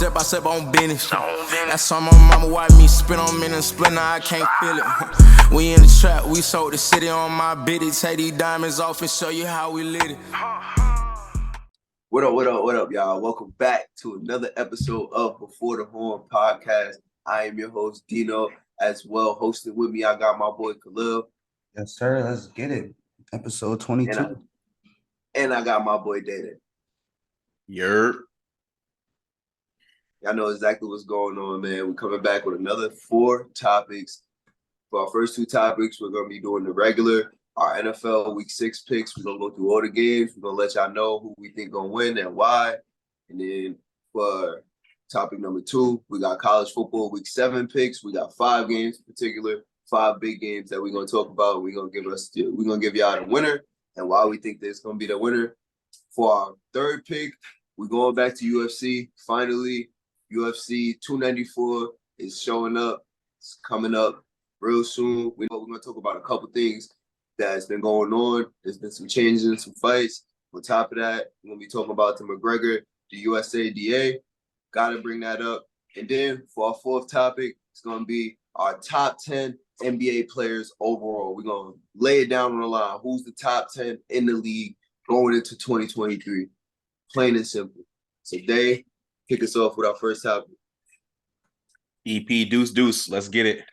step by step on business. That's on my mama, watch me spin on me and split, now I can't feel it. We in the trap, we sold the city on my biddy. Take these diamonds off and show you how we lit it. What up, y'all? Welcome back to another episode of Before the Horn podcast. I am your host, Dino. As well, hosting with me, I got my boy, Khalil. Yes, sir. Let's get it. Episode 22. And I got my boy, Data. Y'all know exactly what's going on, man. We're coming back with another 4 topics. For our first 2 topics, we're going to be doing the regular, our NFL Week 6 picks. We're going to go through all the games. We're going to let y'all know who we think going to win and why. And then for topic number 2, we got college football Week 7 picks. We got 5 games in particular, 5 big games that we're going to talk about. We're going to give y'all the winner and why we think there's going to be the winner. For our third pick, we're going back to UFC. Finally, UFC 294 is showing up. It's coming up real soon. We're going to talk about a couple things that's been going on. There's been some changes in some fights. On top of that, we're going to be talking about the McGregor, the USADA. Got to bring that up. And then for our fourth topic, it's going to be our top 10 NBA players overall. We're going to lay it down on the line. Who's the top 10 in the league going into 2023? Plain and simple. So, Dave, kick us off with our first topic. EP Deuce. Let's get it.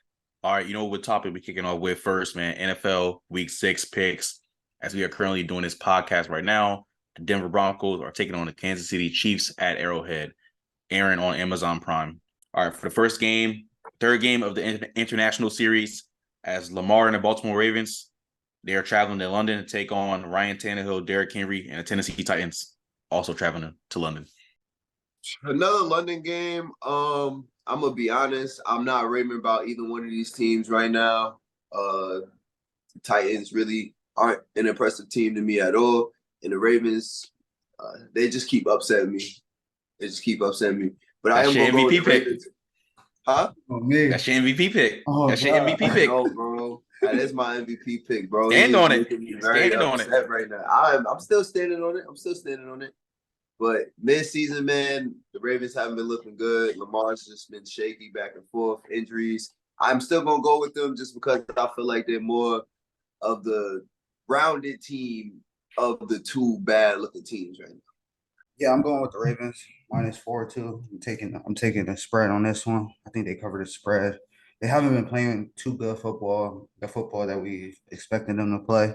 All right, you know what topic we're kicking off with first, man? NFL Week 6 picks. As we are currently doing this podcast right now, the Denver Broncos are taking on the Kansas City Chiefs at Arrowhead, airing on Amazon Prime. All right, for the first game, third game of the international series, as Lamar and the Baltimore Ravens, they are traveling to London to take on Ryan Tannehill, Derrick Henry, and the Tennessee Titans, also traveling to London. Another London game. I'm going to be honest. I'm not raving about either one of these teams right now. The Titans really aren't an impressive team to me at all. And the Ravens, they just keep upsetting me. But That's I am going to go with the pick. Ravens. Huh? Oh, man. That's your MVP pick. Oh, That's your MVP pick. No, bro. That is my MVP pick, bro. Stand on it. Stand on it right now. I'm still standing on it. But mid-season, man, the Ravens haven't been looking good. Lamar's just been shaky back and forth, injuries. I'm still going to go with them just because I feel like they're more of the rounded team of the 2 bad-looking teams right now. Yeah, I'm going with the Ravens. -4-2. I'm taking the spread on this one. I think they covered the spread. They haven't been playing too good football, the football that we expected them to play.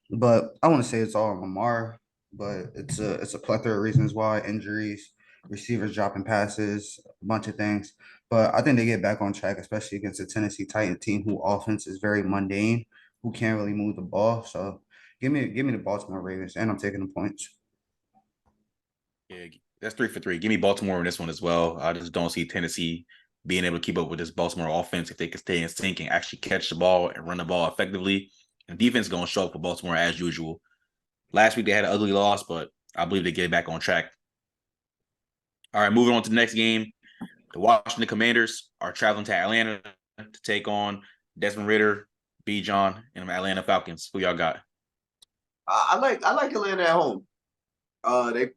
But I want to say it's all Lamar. But it's a plethora of reasons why: injuries, receivers dropping passes, a bunch of things. But I think they get back on track, especially against the Tennessee Titans team, whose offense is very mundane, who can't really move the ball. So give me the Baltimore Ravens, and I'm taking the points. Yeah, that's 3 for 3. Give me Baltimore in this one as well. I just don't see Tennessee being able to keep up with this Baltimore offense if they can stay in sync and actually catch the ball and run the ball effectively. And defense is going to show up for Baltimore as usual. Last week they had an ugly loss, but I believe they get back on track. All right, moving on to the next game. The Washington Commanders are traveling to Atlanta to take on Desmond Ridder, B. John, and the Atlanta Falcons. Who y'all got? I like Atlanta at home.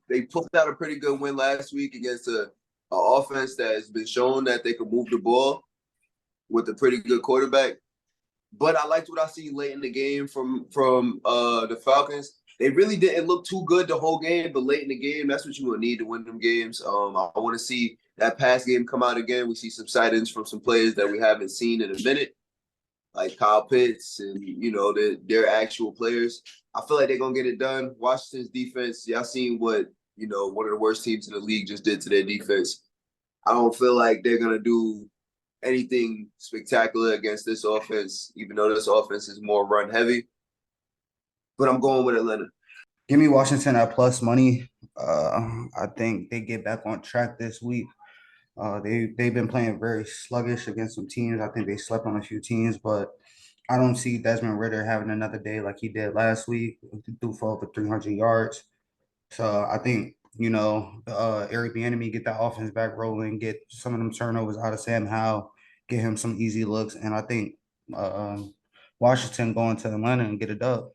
They pulled out a pretty good win last week against a offense that has been shown that they can move the ball with a pretty good quarterback. But I liked what I seen late in the game from the Falcons. They really didn't look too good the whole game, but late in the game, that's what you're going to need to win them games. I want to see that pass game come out again. We see some sightings from some players that we haven't seen in a minute, like Kyle Pitts and, their actual players. I feel like they're going to get it done. Washington's defense, y'all seen what, one of the worst teams in the league just did to their defense. I don't feel like they're going to do anything spectacular against this offense, even though this offense is more run heavy. But I'm going with Atlanta. Give me Washington at plus money. I think they get back on track this week. They've been playing very sluggish against some teams. I think they slept on a few teams, but I don't see Desmond Ridder having another day like he did last week. He threw for over 300 yards. So I think, Eric Bieniemy get that offense back rolling, get some of them turnovers out of Sam Howell, get him some easy looks, and I think Washington going to Atlanta and get a dub.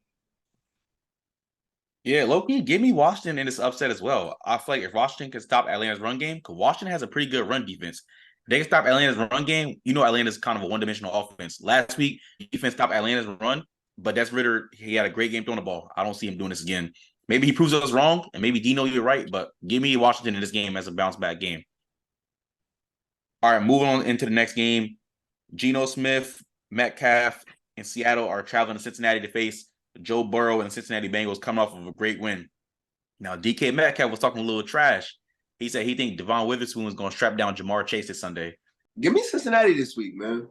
Yeah, Loki, give me Washington in this upset as well. I feel like if Washington can stop Atlanta's run game, because Washington has a pretty good run defense. If they can stop Atlanta's run game, you know Atlanta's kind of a one-dimensional offense. Last week, defense stopped Atlanta's run, but that's Ritter. He had a great game throwing the ball. I don't see him doing this again. Maybe he proves us wrong, and maybe Dino, you're right, but give me Washington in this game as a bounce-back game. All right, moving on into the next game. Geno Smith, Metcalf, and Seattle are traveling to Cincinnati to face Joe Burrow and the Cincinnati Bengals coming off of a great win. Now, DK Metcalf was talking a little trash. He said he think Devon Witherspoon was going to strap down Jamar Chase this Sunday. Give me Cincinnati this week, man.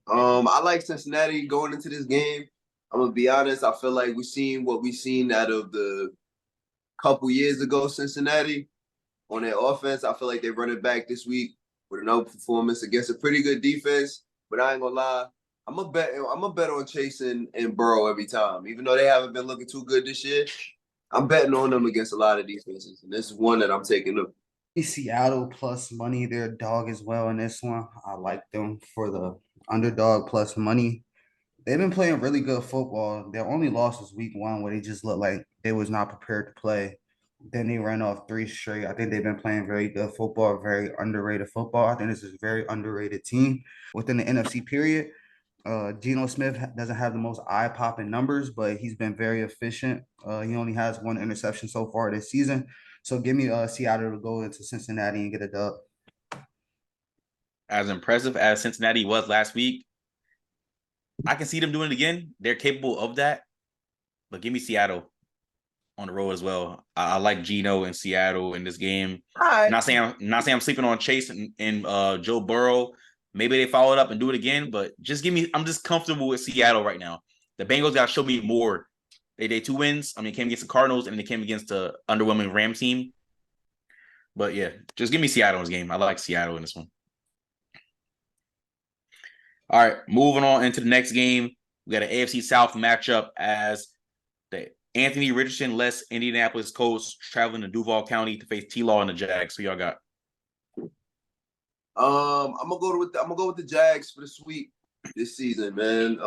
I like Cincinnati going into this game. I'm gonna be honest. I feel like we've seen what we've seen out of the couple years ago Cincinnati on their offense. I feel like they're running back this week with another performance against a pretty good defense. But I ain't gonna lie, I'm gonna bet on Chase and Burrow every time. Even though they haven't been looking too good this year, I'm betting on them against a lot of defenses. And this is one that I'm taking up. Seattle plus money, their dog as well in this one. I like them for the underdog plus money. They've been playing really good football. Their only loss was week 1, where they just looked like they was not prepared to play. Then they ran off 3 straight. I think they've been playing very good football, very underrated football. I think this is a very underrated team within the NFC period. Geno Smith doesn't have the most eye-popping numbers, but he's been very efficient. He only has 1 interception so far this season. So give me Seattle to go into Cincinnati and get a dub. As impressive as Cincinnati was last week, I can see them doing it again. They're capable of that. But give me Seattle on the road as well. I like Geno and Seattle in this game. All right. Not saying I'm sleeping on Chase and Joe Burrow. Maybe they follow it up and do it again, but just give me. I'm just comfortable with Seattle right now. The Bengals got to show me more. They 2 wins. I mean, came against the Cardinals and they came against the underwhelming Ram team. But yeah, just give me Seattle in this game. I like Seattle in this one. All right, moving on into the next game. We got an AFC South matchup as the Anthony Richardson-less Indianapolis Colts traveling to Duval County to face T-Law and the Jags. Who y'all got? I'm gonna go with the Jags for the sweep this season, man.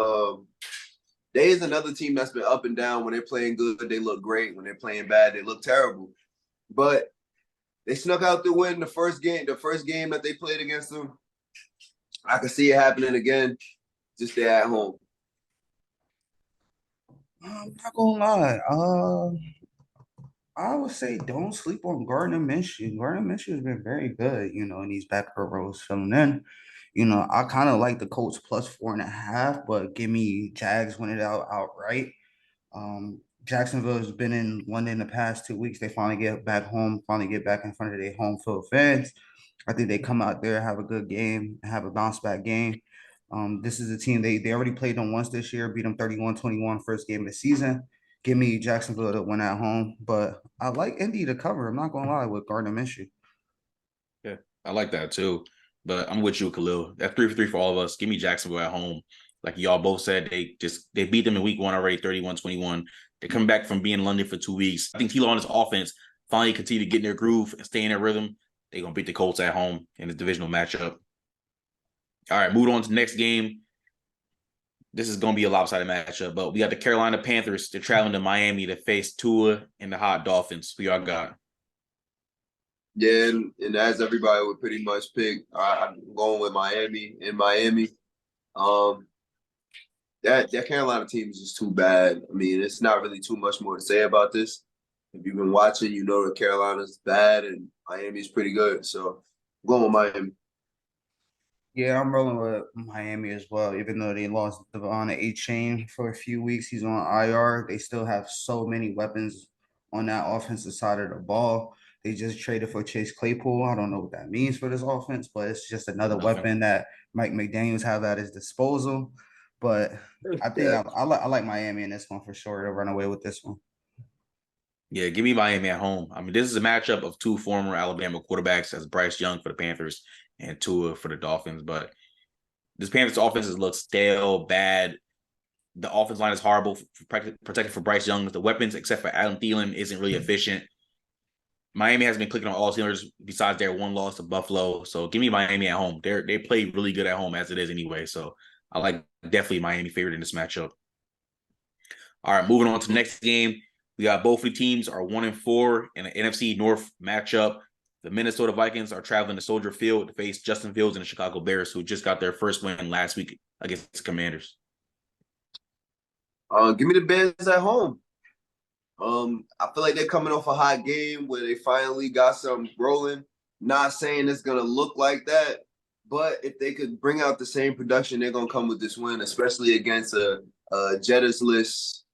They is another team that's been up and down. When they're playing good, they look great. When they're playing bad, they look terrible. But they snuck out the win the first game that they played against them. I can see it happening again. Just stay at home. I'm not gonna lie. I would say don't sleep on Gardner Minshew. Gardner Minshew has been very good, in these backup roles filling in. I kind of like the Colts plus 4.5, but give me Jags win it outright. Jacksonville has been in London the past 2 weeks. They finally get back home, finally get back in front of their home field fans. I think they come out there, have a good game, have a bounce back game. This is a team, they already played them once this year, beat them 31-21 first game of the season. Give me Jacksonville to win at home, but I like Indy to cover. I'm not gonna lie with Gardner Minshew. Yeah, I like that too. But I'm with you, Khalil. That's 3 for 3 for all of us. Give me Jacksonville at home. Like y'all both said, they beat them in week 1 already, 31-21. They're coming back from being in London for 2 weeks. I think T-Law on his offense finally continue to get in their groove and stay in their rhythm. They're gonna beat the Colts at home in the divisional matchup. All right, moving on to the next game. This is going to be a lopsided matchup, but we got the Carolina Panthers. They're traveling to Miami to face Tua and the Hot Dolphins. Who y'all got? Yeah, and as everybody would pretty much pick, I'm going with Miami. In Miami, that Carolina team is just too bad. I mean, it's not really too much more to say about this. If you've been watching, you know that Carolina's bad and Miami's pretty good. So I'm going with Miami. Yeah, I'm rolling with Miami as well. Even though they lost Devon A-Chain for a few weeks, he's on IR. They still have so many weapons on that offensive side of the ball. They just traded for Chase Claypool. I don't know what that means for this offense, but it's just another weapon that Mike McDaniels have at his disposal. But I think I like Miami in this one for sure to run away with this one. Yeah, give me Miami at home. I mean, this is a matchup of 2 former Alabama quarterbacks, as Bryce Young for the Panthers and Tua for the Dolphins. But this Panthers offense looks stale, bad. The offense line is horrible, protected for Bryce Young. The weapons, except for Adam Thielen, isn't really efficient. Miami has been clicking on all cylinders besides their 1 loss to Buffalo. So give me Miami at home. They play really good at home as it is anyway. So I like definitely Miami favored in this matchup. All right, moving on to the next game. We got both of the teams are 1-4 in an NFC North matchup. The Minnesota Vikings are traveling to Soldier Field to face Justin Fields and the Chicago Bears, who just got their first win last week against the Commanders. Give me the Bears at home. I feel like they're coming off a hot game where they finally got something rolling. Not saying it's gonna look like that, but if they could bring out the same production, they're gonna come with this win, especially against a Jettas-less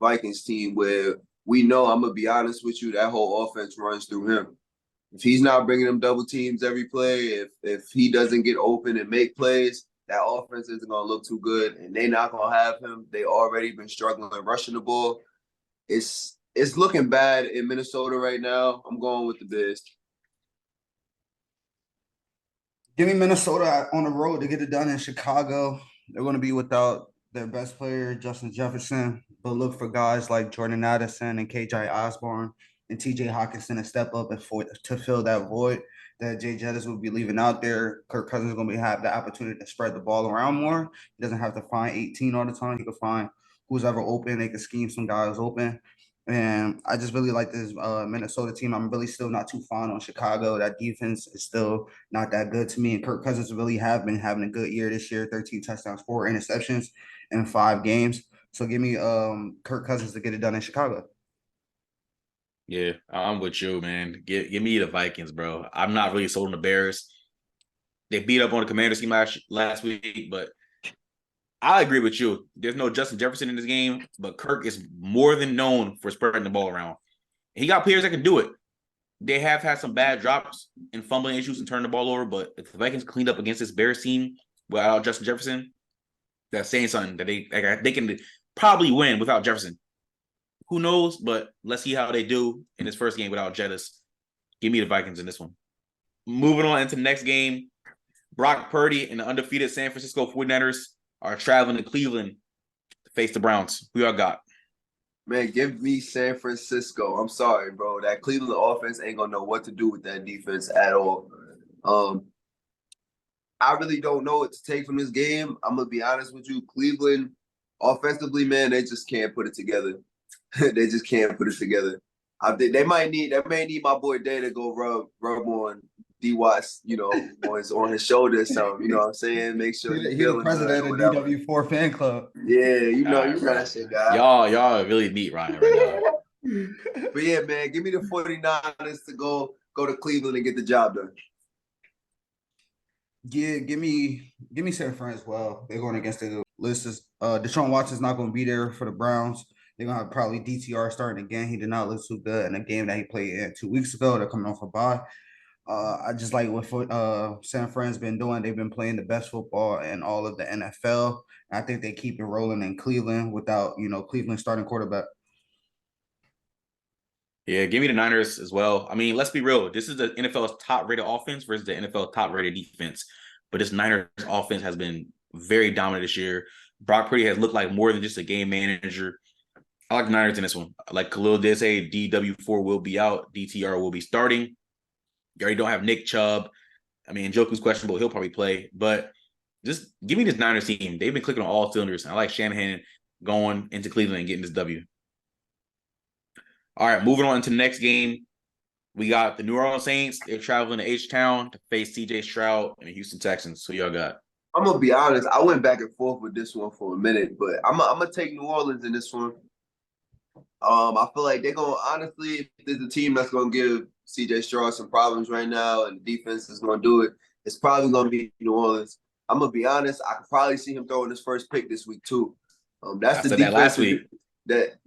Vikings team where we know, I'm gonna be honest with you, that whole offense runs through him. If he's not bringing them double teams every play, if he doesn't get open and make plays, that offense isn't gonna look too good, and they're not gonna have him. They already been struggling rushing the ball. It's looking bad in Minnesota right now. I'm going with the Bears. Give me Minnesota on the road to get it done in Chicago. They're going to be without their best player, Justin Jefferson, but look for guys like Jordan Addison and KJ Osborne and TJ Hawkinson to step up and to fill that void that Jay Jettis will be leaving out there. Kirk Cousins is going to have the opportunity to spread the ball around more. He doesn't have to find 18 all the time. He can find who's ever open. They can scheme some guys open. And I just really like this Minnesota team. I'm really still not too fond on Chicago. That defense is still not that good to me. And Kirk Cousins really have been having a good year this year. 13 touchdowns, 4 interceptions in 5 games. So give me Kirk Cousins to get it done in Chicago. Yeah, I'm with you, man. Give me the Vikings, bro. I'm not really sold on the Bears. They beat up on the Commanders team last week, but I agree with you. There's no Justin Jefferson in this game, but Kirk is more than known for spreading the ball around. He got players that can do it. They have had some bad drops and fumbling issues and turning the ball over, but if the Vikings cleaned up against this Bears team without Justin Jefferson, that's saying something that they can probably win without Jefferson. Who knows? But let's see how they do in this first game without Jettas. Give me the Vikings in this one. Moving on into the next game, Brock Purdy and the undefeated San Francisco 49ers are traveling to Cleveland to face the Browns. Who y'all got? Man, give me San Francisco. I'm sorry, bro. That Cleveland offense ain't gonna know what to do with that defense at all. I really don't know what to take from this game. I'm gonna be honest with you. Cleveland, offensively, man, they just can't put it together. They just can't put it together. They may need my boy Day to go rub on D Watts, on his shoulder or something. You know what I'm saying? Make sure He's the president of DW4 fan club. Yeah, you know that shit, guy. Y'all really beat Ryan right now. But yeah, man, give me the 49ers to go to Cleveland and get the job done. Yeah, give me San Fran as well. They're going against the list. Deshaun Watson's not going to be there for the Browns. They're going to have probably DTR starting again. He did not look too good in a game that he played in 2 weeks ago. They're coming off a bye. I just like what San Fran's been doing. They've been playing the best football in all of the NFL. I think they keep it rolling in Cleveland without, Cleveland starting quarterback. Yeah, give me the Niners as well. I mean, let's be real. This is the NFL's top-rated offense versus the NFL top-rated defense. But this Niners offense has been very dominant this year. Brock Purdy has looked like more than just a game manager. I like the Niners in this one. Like Khalil did say, DW4 will be out. DTR will be starting. You already don't have Nick Chubb. I mean, Njoku's questionable. He'll probably play. But just give me this Niners team. They've been clicking on all cylinders. I like Shanahan going into Cleveland and getting this W. All right, moving on into the next game. We got the New Orleans Saints. They're traveling to H-Town to face C.J. Stroud and the Houston Texans. So y'all got? I'm going to be honest. I went back and forth with this one for a minute, but I'm going to take New Orleans in this one. I feel like they're going to, honestly, if there's a team that's going to give C.J. Stroud some problems right now and the defense is going to do it, it's probably going to be New Orleans. I'm going to be honest. I could probably see him throwing his first pick this week, too. That's the defense. That last week.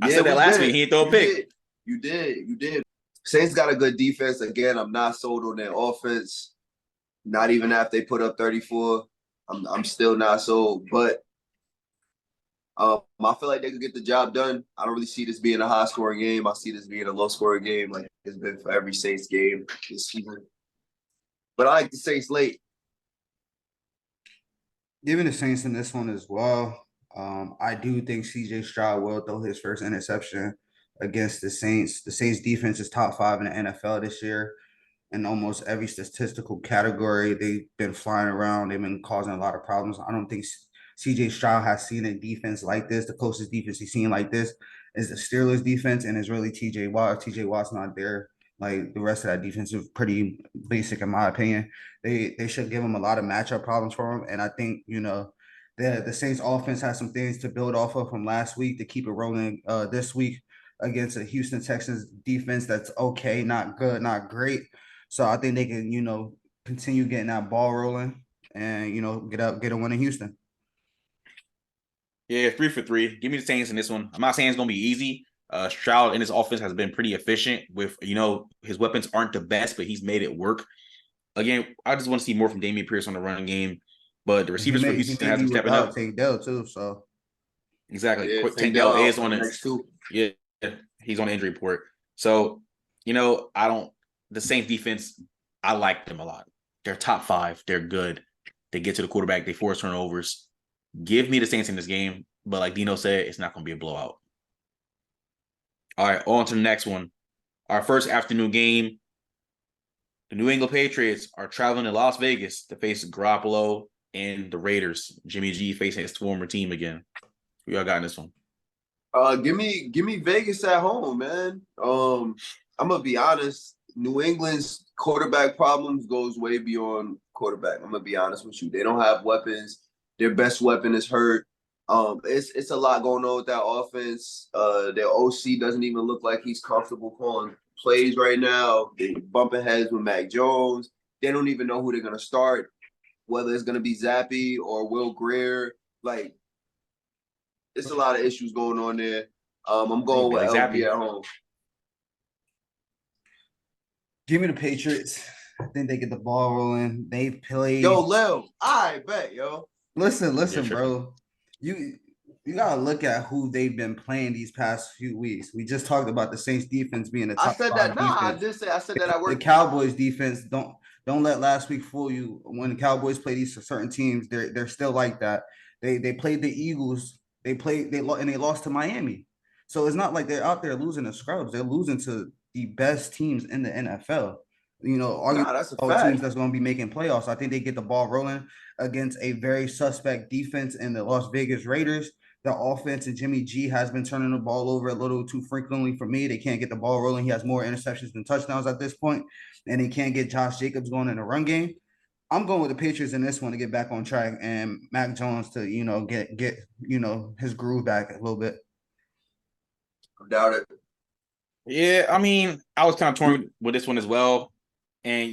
I said that last week. He didn't throw a pick. You did. Saints got a good defense. Again, I'm not sold on their offense. Not even after they put up 34. I'm still not sold. But I feel like they could get the job done. I don't really see this being a high-scoring game. I see this being a low-scoring game like it's been for every Saints game this season. But I like the Saints late. Giving the Saints in this one as well. I do think C.J. Stroud will throw his first interception against the Saints. The Saints defense is top 5 in the NFL this year. In almost every statistical category, they've been flying around. They've been causing a lot of problems. I don't think C.J. Stroud has seen a defense like this, the closest defense he's seen like this is the Steelers defense, and it's really TJ Watt. If TJ Watt's not there, like the rest of that defense is pretty basic in my opinion. They should give him a lot of matchup problems for him. And I think, the Saints offense has some things to build off of from last week to keep it rolling this week against a Houston Texans defense that's okay, not good, not great. So I think they can, continue getting that ball rolling and, get a win in Houston. Yeah, 3 for 3. Give me the Saints in this one. I'm not saying it's gonna be easy. Stroud in his offense has been pretty efficient with, his weapons aren't the best, but he's made it work. Again, I just want to see more from Dameon Pierce on the running game, but the receivers for Houston has been stepping up. Tank Dell too, so exactly. Yeah, Tank Dell is on it. Next two. Yeah, he's on the injury report. So, the Saints defense, I like them a lot. They're top 5. They're good. They get to the quarterback. They force turnovers. Give me the Saints in this game, but like Dino said, it's not going to be a blowout. All right, on to the next one. Our first afternoon game. The New England Patriots are traveling to Las Vegas to face Garoppolo and the Raiders. Jimmy G facing his former team again. Who y'all got in this one? Give me Vegas at home, man. I'm gonna be honest. New England's quarterback problems goes way beyond quarterback. I'm gonna be honest with you. They don't have weapons. Their best weapon is hurt. It's a lot going on with that offense. Their OC doesn't even look like he's comfortable calling plays right now. They're bumping heads with Mac Jones. They don't even know who they're gonna start, whether it's gonna be Zappy or Will Greer. Like, it's a lot of issues going on there. I'm going with LB at home. Give me the Patriots. I think they get the ball rolling. They play. Yo, Lil, I bet, yo. Listen, bro. You gotta look at who they've been playing these past few weeks. We just talked about the Saints defense being the top I said 5 that. defense. I did say. I said that. I worked. The Cowboys defense don't let last week fool you. When the Cowboys play these certain teams, they're still like that. They played the Eagles. They lost to Miami. So it's not like they're out there losing to scrubs. They're losing to the best teams in the NFL. That's a all fact. teams that's going to be making playoffs. I think they get the ball rolling against a very suspect defense in the Las Vegas Raiders. The offense and Jimmy G has been turning the ball over a little too frequently for me. They can't get the ball rolling. He has more interceptions than touchdowns at this point, and they can't get Josh Jacobs going in the run game. I'm going with the Patriots in this one to get back on track and Mac Jones to, get his groove back a little bit. I doubt it. Yeah, I mean, I was kind of torn with this one as well. And,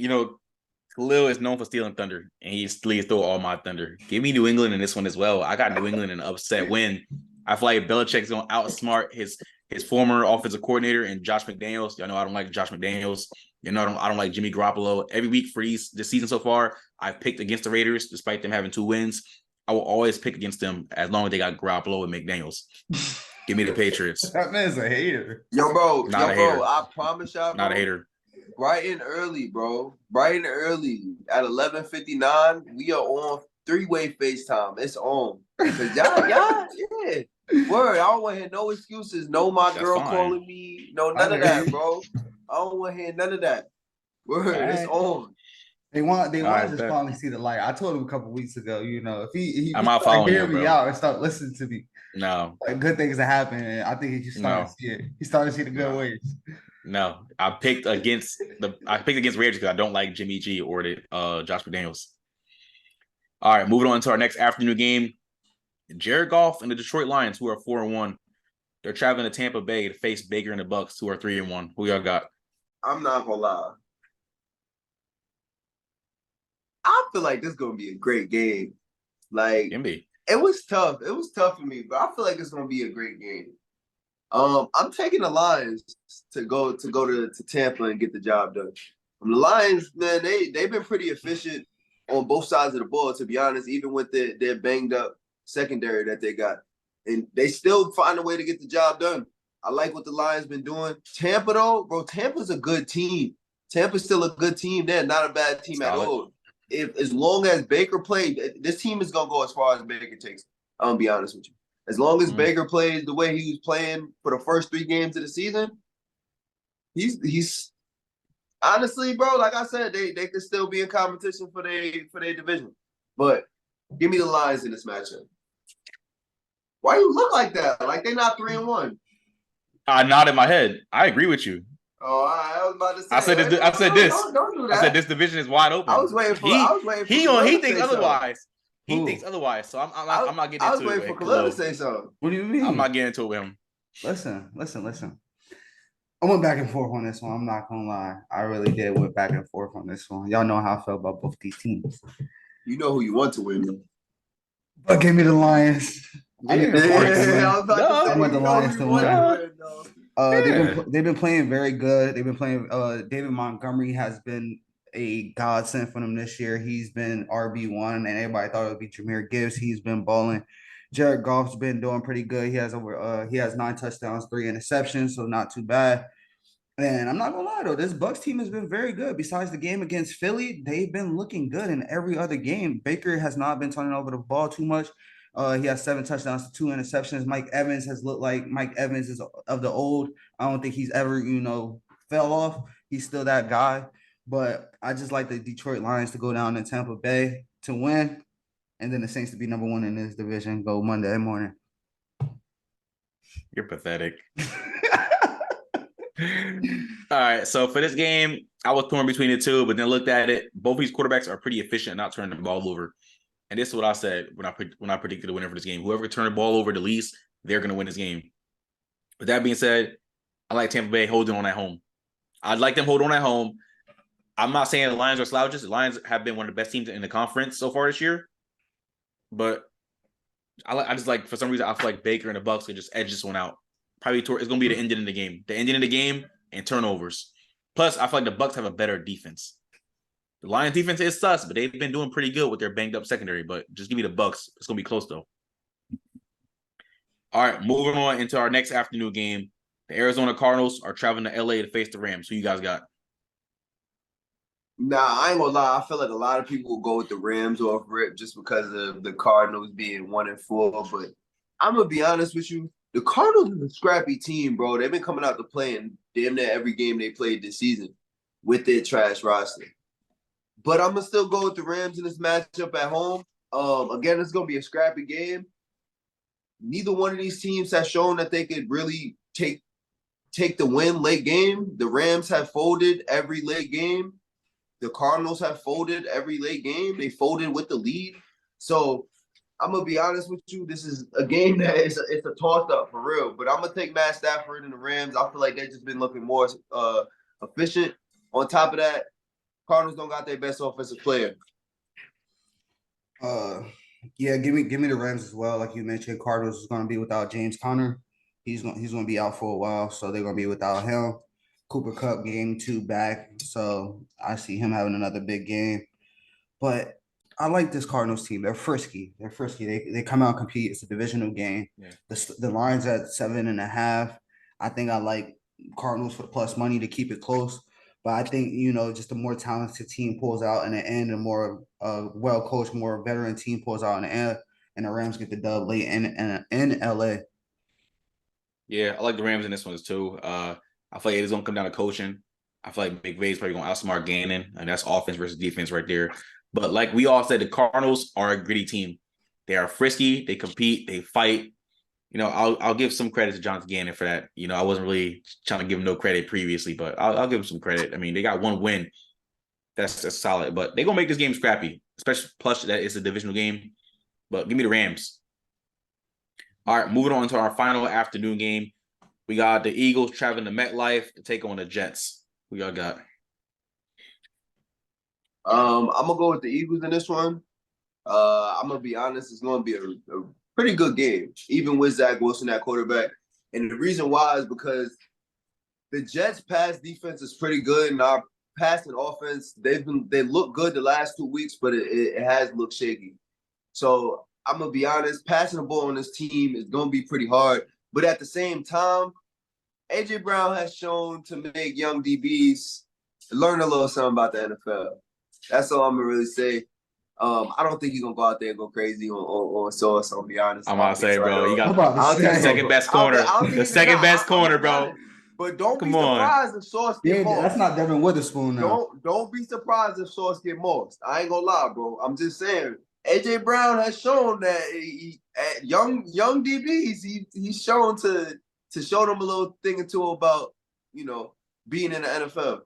Khalil is known for stealing thunder, and he stole all my thunder. Give me New England in this one as well. I got New England in an upset win. I feel like Belichick's going to outsmart his former offensive coordinator and Josh McDaniels. Y'all know I don't like Josh McDaniels. I don't like Jimmy Garoppolo. Every week for this season so far, I've picked against the Raiders, despite them having 2 wins. I will always pick against them as long as they got Garoppolo and McDaniels. Give me the Patriots. That man's a hater. Yo, bro. Not a hater. I promise y'all, Not a hater. Bright and early, bro. Bright and early. At 11:59, we are on 3-way FaceTime. It's on. Because y'all, yeah. Word, I don't want to hear no excuses. No, my girl calling me. No, none of that, bro. I don't want to hear none of that. Word, it's on. They want to just finally see the light. I told him a couple weeks ago, if he I'm not following hear you, me bro. out and start listening to me. No. Like, good things are happening. I think he's starting to see it. He's starting to see the good ways. No, I picked against Raiders because I don't like Jimmy G or Josh McDaniels. All right, moving on to our next afternoon game. Jared Goff and the Detroit Lions, who are 4-1. They're traveling to Tampa Bay to face Baker and the Bucks, who are 3-1. Who y'all got? I'm not gonna lie. I feel like this is gonna be a great game. Like, it was tough. It was tough for me, but I feel like it's gonna be a great game. I'm taking the Lions to go to Tampa and get the job done. The Lions, man, they've been pretty efficient on both sides of the ball, to be honest, even with their banged up secondary that they got. And they still find a way to get the job done. I like what the Lions been doing. Tampa, though, bro, Tampa's a good team. Tampa's still a good team. They're not a bad team at all. As long as Baker played, this team is going to go as far as Baker takes. I'm going to be honest with you. As long as Baker plays the way he was playing for the first 3 games of the season, he's honestly, bro, like I said, they could still be in competition for their division. But give me the Lions in this matchup. Why you look like that? Like they're not 3-1. I nodded my head. I agree with you. Oh, I was about to say. I said this. I said this. Don't do that. I said this division is wide open. I was waiting for Khalil He to thinks say otherwise. He Who? thinks otherwise. So I'm not getting I was into it waiting for with Khalil to Khalil. say something. What do you mean? I'm not getting into it with him. Listen. I went back and forth on this one. I'm not gonna lie. I really did went back and forth on this one. Y'all know how I felt about both these teams. You know who you want to win. But give me the Lions. I didn't even want to win. I was about to say, I want the you know Lions who to you want win. to win, though. They've been playing very good. They've been playing. David Montgomery has been a godsend for them this year. He's been RB1, and everybody thought it would be Jahmyr Gibbs. He's been balling. Jared Goff's been doing pretty good. He has 9 touchdowns, 3 interceptions, so not too bad. And I'm not gonna lie though, this Bucks team has been very good. Besides the game against Philly, they've been looking good in every other game. Baker has not been turning over the ball too much. He has 7 touchdowns to 2 interceptions. Mike Evans has looked like Mike Evans is of the old. I don't think he's ever, fell off. He's still that guy. But I just like the Detroit Lions to go down in Tampa Bay to win, and then the Saints to be number 1 in this division. Go Monday morning. You're pathetic. All right, so for this game, I was torn between the two, but then looked at it. Both these quarterbacks are pretty efficient at not turning the ball over. And this is what I said when I predicted the winner for this game. Whoever can turn the ball over the least, they're going to win this game. With that being said, I like Tampa Bay holding on at home. I'd like them hold on at home. I'm not saying the Lions are slouches. The Lions have been one of the best teams in the conference so far this year. But I just like, for some reason, I feel like Baker and the Bucks could just edge this one out. Probably it's going to be the ending of the game. The ending of the game and turnovers. Plus, I feel like the Bucks have a better defense. The Lions defense is sus, but they've been doing pretty good with their banged up secondary. But just give me the Bucks. It's going to be close, though. All right, moving on into our next afternoon game. The Arizona Cardinals are traveling to LA to face the Rams. Who you guys got? Nah, I ain't gonna lie. I feel like a lot of people will go with the Rams off rip just because of the Cardinals being 1-4. But I'm gonna be honest with you. The Cardinals is a scrappy team, bro. They've been coming out to play in damn near every game they played this season with their trash roster. But I'm gonna still go with the Rams in this matchup at home. Again, it's gonna be a scrappy game. Neither one of these teams has shown that they could really take the win late game. The Rams have folded every late game. The Cardinals have folded every late game. They folded with the lead. So I'm gonna be honest with you. This is a game that it's a toss up for real. But I'm gonna take Matt Stafford and the Rams. I feel like they've just been looking more efficient. On top of that, Cardinals don't got their best offensive player. Yeah, give me the Rams as well. Like you mentioned, Cardinals is going to be without James Conner. He's going to be out for a while, so they're going to be without him. Cooper Kupp game 2 back, so I see him having another big game. But I like this Cardinals team. They're frisky. They come out and compete. It's a divisional game. Yeah. The line's at 7.5. I think I like Cardinals for the plus money to keep it close. But I think, just a more talented team pulls out in the end, a more well-coached, more veteran team pulls out in the end, and the Rams get the dub late in LA. Yeah, I like the Rams in this one too. I feel like it's going to come down to coaching. I feel like McVay's probably going to outsmart Gannon, and that's offense versus defense right there. But like we all said, the Cardinals are a gritty team. They are frisky. They compete. They fight. I'll give some credit to Jonathan Gannon for that. I wasn't really trying to give him no credit previously, but I'll give him some credit. I mean, they got one win. That's solid. But they're going to make this game scrappy, especially plus that it's a divisional game. But give me the Rams. All right, moving on to our final afternoon game. We got the Eagles traveling to MetLife to take on the Jets. Who y'all got? I'm going to go with the Eagles in this one. I'm going to be honest. It's going to be a pretty good game, even with Zach Wilson at quarterback. And the reason why is because the Jets' pass defense is pretty good, and our passing offense, they look good the last 2 weeks, but it has looked shaky. So I'm going to be honest, passing the ball on this team is going to be pretty hard. But at the same time, A.J. Brown has shown to make young DBs learn a little something about the NFL. That's all I'm going to really say. I don't think he's gonna go out there and go crazy on Sauce. I'll be honest. I'm gonna say, bro, you got the second best corner. The second best corner, bro. But don't be surprised if Sauce get mossed. That's not Devin Witherspoon now. Don't be surprised if Sauce get mossed. I ain't gonna lie, bro. I'm just saying. AJ Brown has shown that young DBs, he's shown to to show them a little thing or two about, being in the NFL.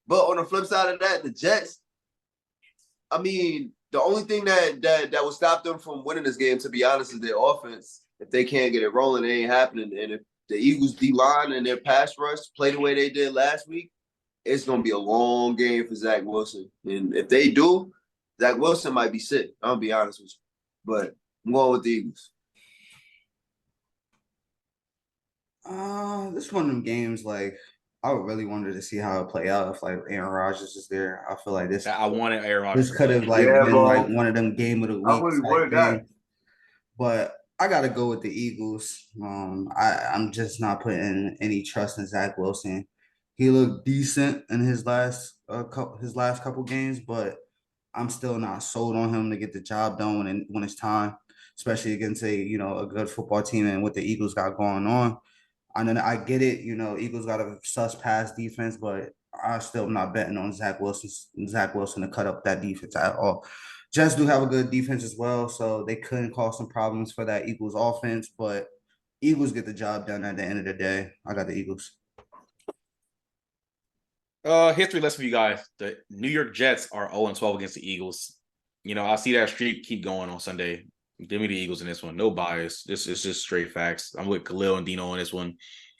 But on the flip side of that, the Jets, I mean, the only thing that will stop them from winning this game, to be honest, is their offense. If they can't get it rolling, it ain't happening. And if the Eagles D-line and their pass rush play the way they did last week, it's going to be a long game for Zach Wilson. And if they do, Zach Wilson might be sick. I'll be honest with you. But I'm going with the Eagles. This one of them games, like, I would really wanted to see how it play out if like Aaron Rodgers is there. I feel like this. I wanted Aaron Rodgers. This could have been like one of them game of the week type games. But I gotta go with the Eagles. I'm just not putting any trust in Zach Wilson. He looked decent in his last couple games, but I'm still not sold on him to get the job done when it's time, especially against a good football team and what the Eagles got going on. And then I get it, Eagles got a sus pass defense, but I'm still not betting on Zach Wilson to cut up that defense at all. Jets do have a good defense as well, so they couldn't cause some problems for that Eagles offense, but Eagles get the job done at the end of the day. I got the Eagles. History lesson for you guys. The New York Jets are 0-12 against the Eagles. I see that streak keep going on Sunday. Give me the Eagles in this one. No bias. This is just straight facts. I'm with Khalil and Dino on this one.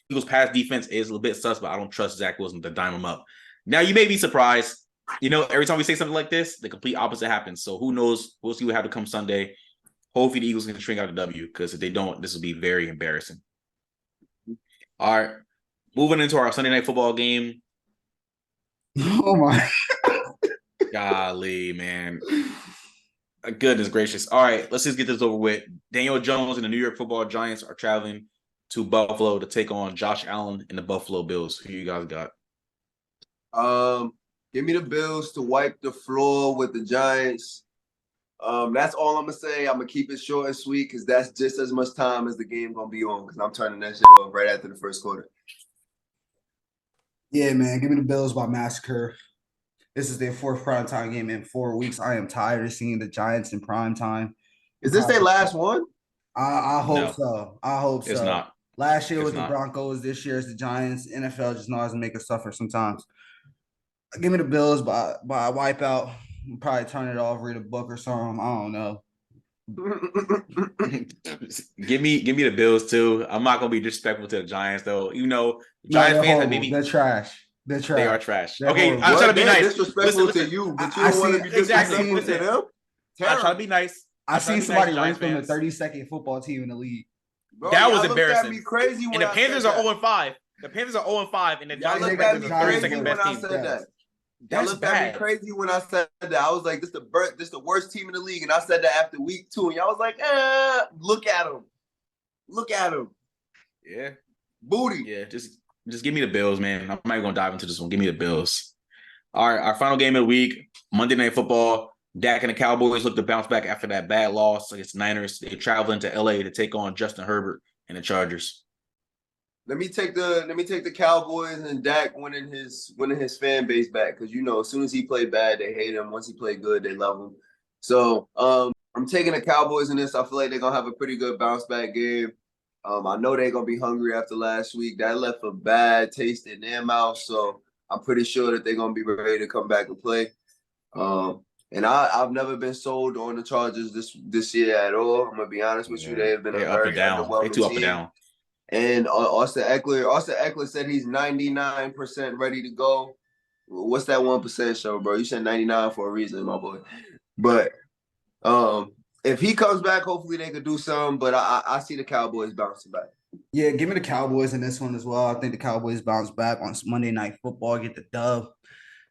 Eagles pass defense is a little bit sus, but I don't trust Zach Wilson to dime him up. Now, you may be surprised. Every time we say something like this, the complete opposite happens. So who knows? We'll see what happens come Sunday. Hopefully the Eagles can string out a W, because if they don't, this will be very embarrassing. All right. Moving into our Sunday night football game. Oh, my. Golly, man. Goodness gracious. All right, let's just get this over with. Daniel Jones and the New York Football Giants are traveling to Buffalo to take on Josh Allen and the Buffalo Bills. Who you guys got? Give me the Bills to wipe the floor with the Giants. That's all I'm going to say. I'm going to keep it short and sweet, because that's just as much time as the game going to be on, because I'm turning that shit off right after the first quarter. Yeah, man. Give me the Bills by massacre. This is their fourth primetime game in 4 weeks. I am tired of seeing the Giants in primetime. Is this their last one? I hope so. I hope so. It's not. Last year was the Broncos. This year is the Giants. NFL just knows how to make us suffer sometimes. Give me the Bills by a wipeout. I'll probably turn it off, read a book or something. I don't know. give me the Bills too. I'm not gonna be disrespectful to the Giants though. Giants fans have maybe they're trash. They're trash. They are trash. They're okay, horrible. I'm trying to be nice. Disrespectful to you, but you don't want to be disrespectful to them. I'm trying to be nice. I seen somebody rank them the 32nd football team in the league. Bro, that was embarrassing. Me crazy when and the Panthers are 0-5. The Panthers are 0-5, and the Giants are the 32nd best team. That looked at me crazy when I said that. I was like, this the worst team in the league. And I said that after week 2. And y'all was like, look at him. Look at him. Yeah. Booty. Yeah, just give me the Bills, man. I'm not going to dive into this one. Give me the Bills. All right, our final game of the week, Monday Night Football. Dak and the Cowboys look to bounce back after that bad loss against Niners. They're traveling to LA to take on Justin Herbert and the Chargers. Let me take the Cowboys and Dak winning his fan base back, because as soon as he played bad, they hate him. Once he played good, they love him. So I'm taking the Cowboys in this. I feel like they're gonna have a pretty good bounce back game. I know they're gonna be hungry after last week. That left a bad taste in their mouth. So I'm pretty sure that they're gonna be ready to come back and play. And I've never been sold on the Chargers this year at all. I'm gonna be honest with you. They have been a very underwhelming too up team. and down. And Austin Eckler said he's 99% ready to go. What's that 1% show, bro? You said 99 for a reason, my boy. But if he comes back, hopefully they could do something. But I see the Cowboys bouncing back. Yeah, give me the Cowboys in this one as well. I think the Cowboys bounce back on Monday Night Football, get the dub.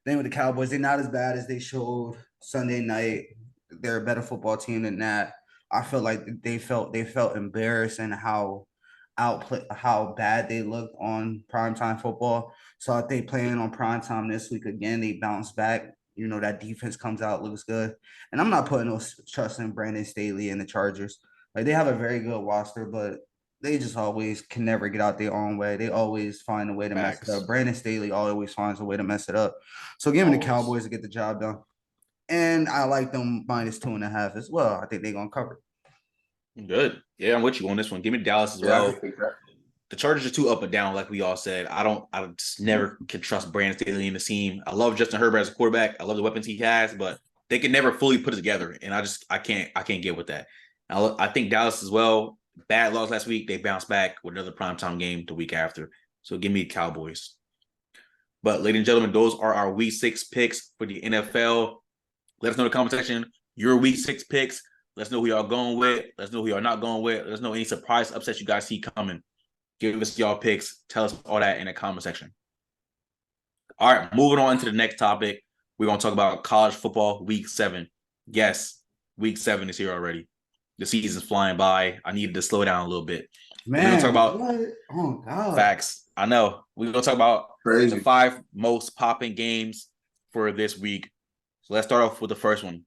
Then with the Cowboys, they're not as bad as they showed Sunday night. They're a better football team than that. I feel like they felt embarrassed in how bad they looked on primetime football. So I think playing on primetime this week again, they bounce back. That defense comes out, looks good. And I'm not putting no trust in Brandon Staley and the Chargers. Like, they have a very good roster, but they just always can never get out their own way. They always find a way to mess it up. Brandon Staley always finds a way to mess it up. So give me the Cowboys to get the job done. And I like them -2.5 as well. I think they're going to cover. Good. Yeah, I'm with you on this one. Give me Dallas as well. the Chargers are too up and down, like we all said. I just never can trust Brandon Staley in the team. I love Justin Herbert as a quarterback. I love the weapons he has, but they can never fully put it together. And I can't get with that. I think Dallas as well. Bad loss last week. They bounced back with another primetime game the week after. So give me Cowboys. But ladies and gentlemen, those are our week 6 picks for the NFL. Let us know in the comment section your week 6 picks. Let us know who y'all going with. Let us know who y'all not going with. Let us know any surprise upsets you guys see coming. Give us y'all picks. Tell us all that in the comment section. All right, moving on to the next topic. We're going to talk about college football week 7. Yes, week 7 is here already. The season's flying by. I needed to slow down a little bit. Man, we're going to talk about what? Oh, God. Facts. I know. We're going to talk about Crazy. the 5 most popping games for this week. So let's start off with the first one.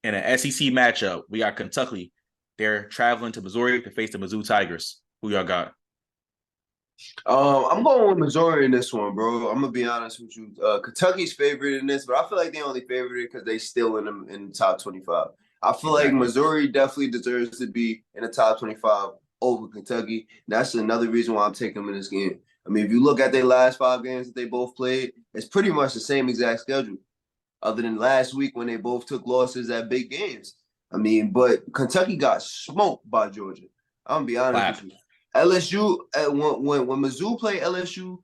In an SEC matchup, we got Kentucky. They're traveling to Missouri to face the Mizzou Tigers. Who y'all got? I'm going with Missouri in this one, bro. I'm gonna be honest with you. Kentucky's favorite in this, but I feel like they only favorite it because they still in the top 25. I feel like Missouri definitely deserves to be in the top 25 over Kentucky. That's another reason why I'm taking them in this game. I mean, if you look at their last 5 games that they both played, it's pretty much the same exact schedule, other than last week when they both took losses at big games. I mean, but Kentucky got smoked by Georgia. I'm gonna be honest with you. LSU, when Mizzou played LSU,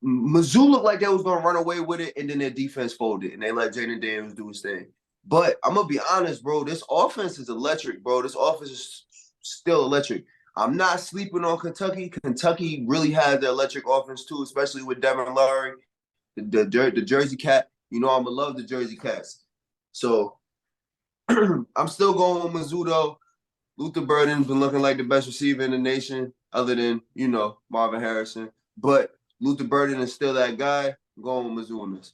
Mizzou looked like they was going to run away with it, and then their defense folded, and they let Jaden Daniels do his thing. But I'm going to be honest, bro, this offense is electric, bro. This offense is still electric. I'm not sleeping on Kentucky. Kentucky really has the electric offense, too, especially with Devin Lowry, the Jersey Cat. You know I'm going to love the Jersey Cats. So I'm still going with Mizzou, though. Luther Burden's been looking like the best receiver in the nation, other than, Marvin Harrison. But Luther Burden is still that guy. I'm going with Mizzou on this.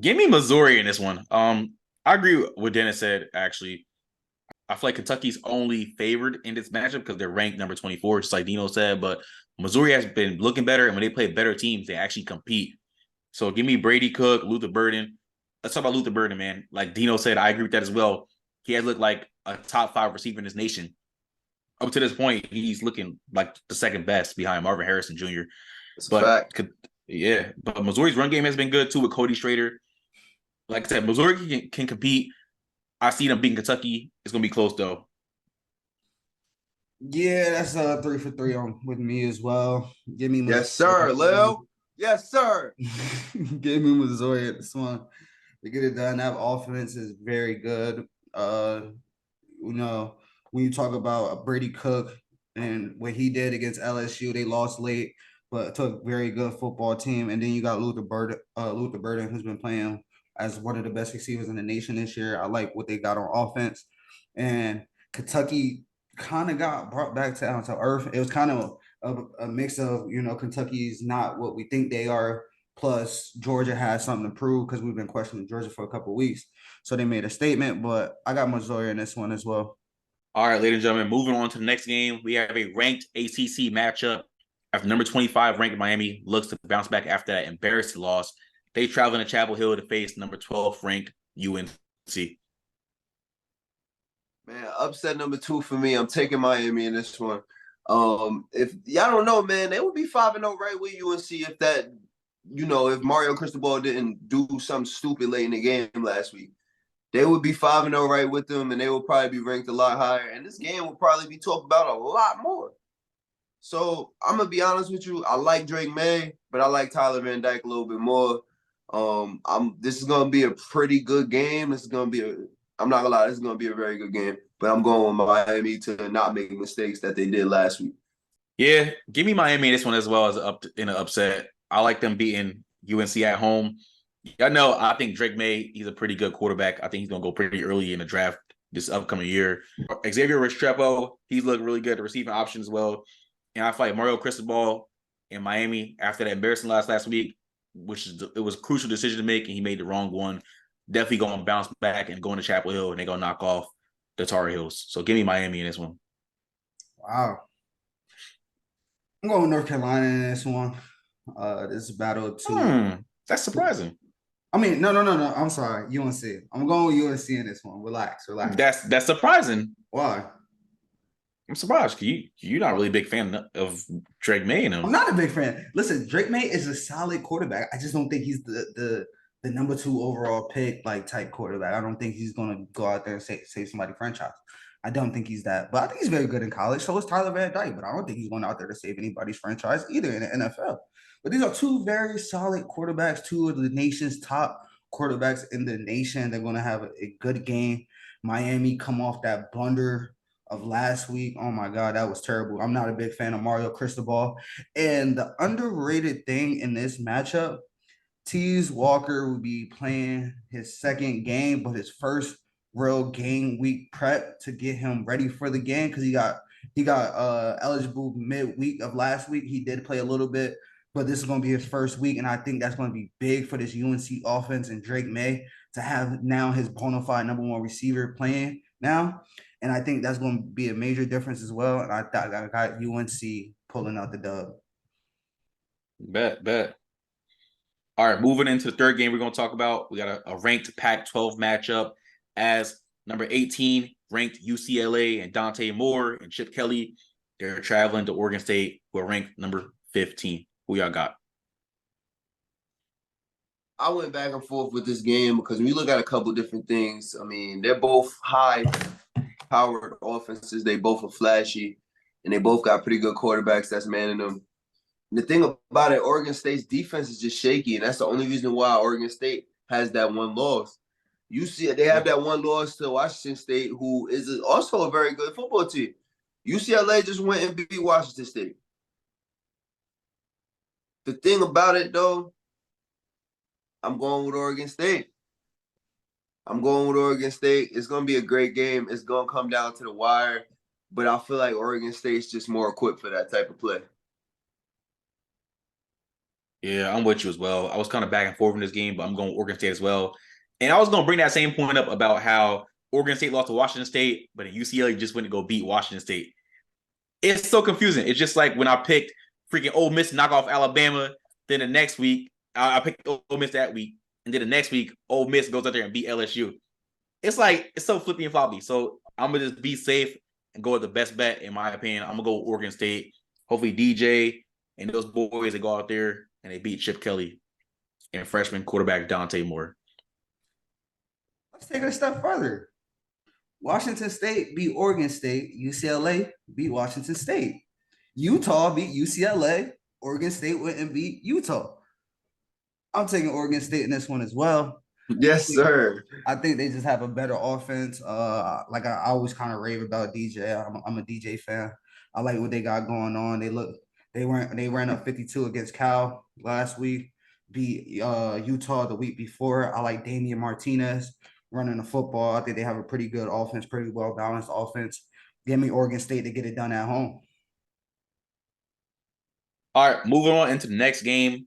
Give me Missouri in this one. I agree with what Dennis said, actually. I feel like Kentucky's only favored in this matchup because they're ranked number 24, just like Dino said. But Missouri has been looking better, and when they play better teams, they actually compete. So give me Brady Cook, Luther Burden. Let's talk about Luther Burden, man. Like Dino said, I agree with that as well. He has looked like a top 5 receiver in this nation. Up to this point, he's looking like the second best behind Marvin Harrison Jr. But Missouri's run game has been good too with Cody Schrader. Like I said, Missouri can compete. I see them beating Kentucky. It's gonna be close though. Yeah, that's 3 for 3 with me as well. Give me Yes, sir, Lil. Yes, sir. Give me Missouri at this one. They get it done. That offense is very good. When you talk about Brady Cook and what he did against LSU, they lost late, but took a very good football team. And then you got Luther Burden, who's been playing as one of the best receivers in the nation this year. I like what they got on offense. And Kentucky kind of got brought back to earth. It was kind of a mix of, Kentucky's not what we think they are. Plus, Georgia has something to prove because we've been questioning Georgia for a couple of weeks. So they made a statement, but I got Missouri in this one as well. All right, ladies and gentlemen, moving on to the next game. We have a ranked ACC matchup. After number 25 ranked Miami looks to bounce back after that embarrassing loss. They travel to Chapel Hill to face number 12 ranked UNC. Man, upset number 2 for me. I'm taking Miami in this one. If y'all don't know, man, they would be 5-0 right with UNC if that, if Mario Cristobal didn't do something stupid late in the game last week. They would be 5-0 right with them, and they will probably be ranked a lot higher. And this game will probably be talked about a lot more. So I'm gonna be honest with you. I like Drake May, but I like Tyler Van Dyke a little bit more. This is gonna be a pretty good game. I'm not gonna lie, this is gonna be a very good game. But I'm going with Miami to not make mistakes that they did last week. Yeah, give me Miami in this one as well as in an upset. I like them beating UNC at home. I know. I think Drake May, he's a pretty good quarterback. I think he's going to go pretty early in the draft this upcoming year. Xavier Restrepo, he's looked really good at the receiving option as well. And I feel like Mario Cristobal in Miami after that embarrassing loss last week, it was a crucial decision to make, and he made the wrong one. Definitely going to bounce back and go into Chapel Hill, and they're going to knock off the Tar Heels. So give me Miami in this one. Wow. I'm going with North Carolina in this one. This is a battle of 2. That's surprising. I mean, no. I'm sorry, UNC. I'm going with UNC in this one. Relax. That's surprising. Why? I'm surprised you're not really a big fan of Drake May and him. I'm not a big fan. Listen, Drake May is a solid quarterback. I just don't think he's the number 2 overall pick like type quarterback. I don't think he's gonna go out there and save somebody franchise. I don't think he's that. But I think he's very good in college. So is Tyler Van Dyke. But I don't think he's going out there to save anybody's franchise either in the NFL. But these are 2 very solid quarterbacks, 2 of the nation's top quarterbacks in the nation. They're going to have a good game. Miami come off that blunder of last week. Oh my God, that was terrible. I'm not a big fan of Mario Cristobal. And the underrated thing in this matchup, Tease Walker will be playing his second game, but his first real game week prep to get him ready for the game because he got eligible midweek of last week. He did play a little bit, but this is going to be his first week, and I think that's going to be big for this UNC offense and Drake May to have now his bona fide number 1 receiver playing now. And I think that's going to be a major difference as well. And I got UNC pulling out the dub. Bet. All right, moving into the third game we're going to talk about. We got a ranked Pac-12 matchup as number 18 ranked UCLA and Dante Moore and Chip Kelly. They're traveling to Oregon State, who are ranked number 15. Who y'all got? I went back and forth with this game because when you look at a couple different things, I mean, they're both high-powered offenses. They both are flashy, and they both got pretty good quarterbacks that's manning them. And the thing about it, Oregon State's defense is just shaky, and that's the only reason why Oregon State has that one loss. You see, they have that one loss to Washington State, who is also a very good football team. UCLA just went and beat Washington State. The thing about it, though, I'm going with Oregon State. It's going to be a great game. It's going to come down to the wire, but I feel like Oregon State's just more equipped for that type of play. Yeah, I'm with you as well. I was kind of back and forth in this game, but I'm going with Oregon State as well. And I was going to bring that same point up about how Oregon State lost to Washington State, but UCLA just went to go beat Washington State. It's so confusing. It's just like when I picked freaking Ole Miss to knock off Alabama, then the next week, I picked Ole Miss that week, and then the next week, Ole Miss goes out there and beat LSU. It's like, it's so flippy and floppy. So I'm going to just be safe and go with the best bet, in my opinion. I'm going to go with Oregon State. Hopefully DJ and those boys, they go out there and they beat Chip Kelly and freshman quarterback Dante Moore. Let's take it a step further. Washington State beat Oregon State. UCLA beat Washington State. Utah beat UCLA. Oregon State went and beat Utah. I'm taking Oregon State in this one as well. Yes, sir. I think they just have a better offense. Like I always kind of rave about DJ. I'm a DJ fan. I like what they got going on. They ran up 52 against Cal last week. Beat Utah the week before. I like Damian Martinez running the football. I think they have a pretty good offense, pretty well balanced offense. Give me Oregon State to get it done at home. All right, moving on into the next game.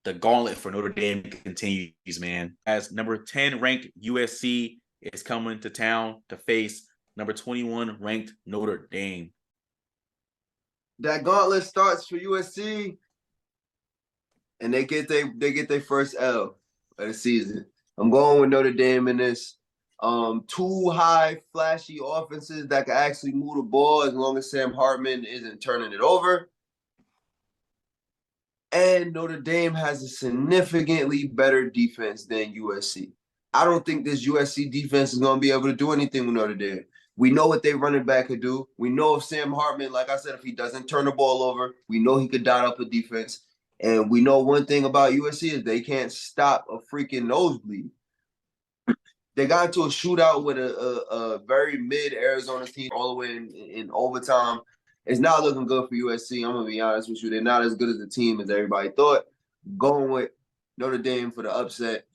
The gauntlet for Notre Dame continues, man. As number 10 ranked USC is coming to town to face number 21 ranked Notre Dame. That gauntlet starts for USC, and they get their first L of the season. I'm going with Notre Dame in this. 2 high, flashy offenses that can actually move the ball as long as Sam Hartman isn't turning it over. And Notre Dame has a significantly better defense than USC. I don't think this USC defense is going to be able to do anything with Notre Dame. We know what their running back could do. We know if Sam Hartman, like I said, if he doesn't turn the ball over, we know he could dot up a defense. And we know one thing about USC is they can't stop a freaking nosebleed. They got into a shootout with a very mid-Arizona team all the way in overtime. It's not looking good for USC. I'm going to be honest with you. They're not as good as a team as everybody thought. Going with Notre Dame for the upset.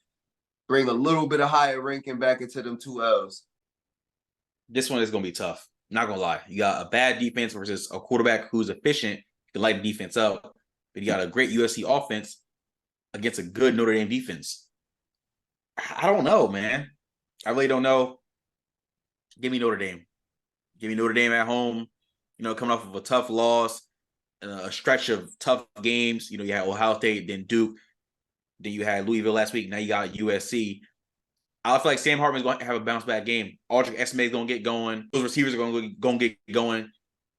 Bring a little bit of higher ranking back into them 2 L's. This one is going to be tough. Not going to lie. You got a bad defense versus a quarterback who's efficient, can light the defense up. But you got a great USC offense against a good Notre Dame defense. I don't know, man. I really don't know. Give me Notre Dame. Give me Notre Dame at home. You know, coming off of a tough loss, a stretch of tough games. You know, you had Ohio State, then Duke. Then you had Louisville last week. Now you got USC. I feel like Sam Hartman's going to have a bounce-back game. Aldrich Esme is going to get going. Those receivers are going to get going.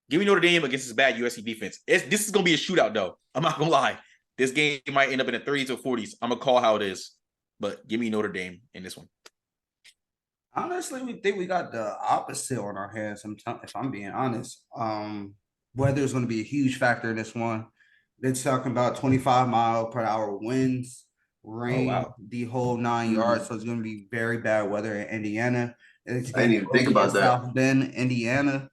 Give me Notre Dame against this bad USC defense. This is going to be a shootout, though. I'm not going to lie. This game might end up in the 30s or 40s. I'm going to call how it is. But give me Notre Dame in this one. Honestly, we think we got the opposite on our hands. If I'm being honest, weather is going to be a huge factor in this one. They're talking about 25-mile-per-hour winds, rain, wow. the whole 9 yards. So it's going to be very bad weather in Indiana. It's I didn't even think about that. South Bend, Indiana.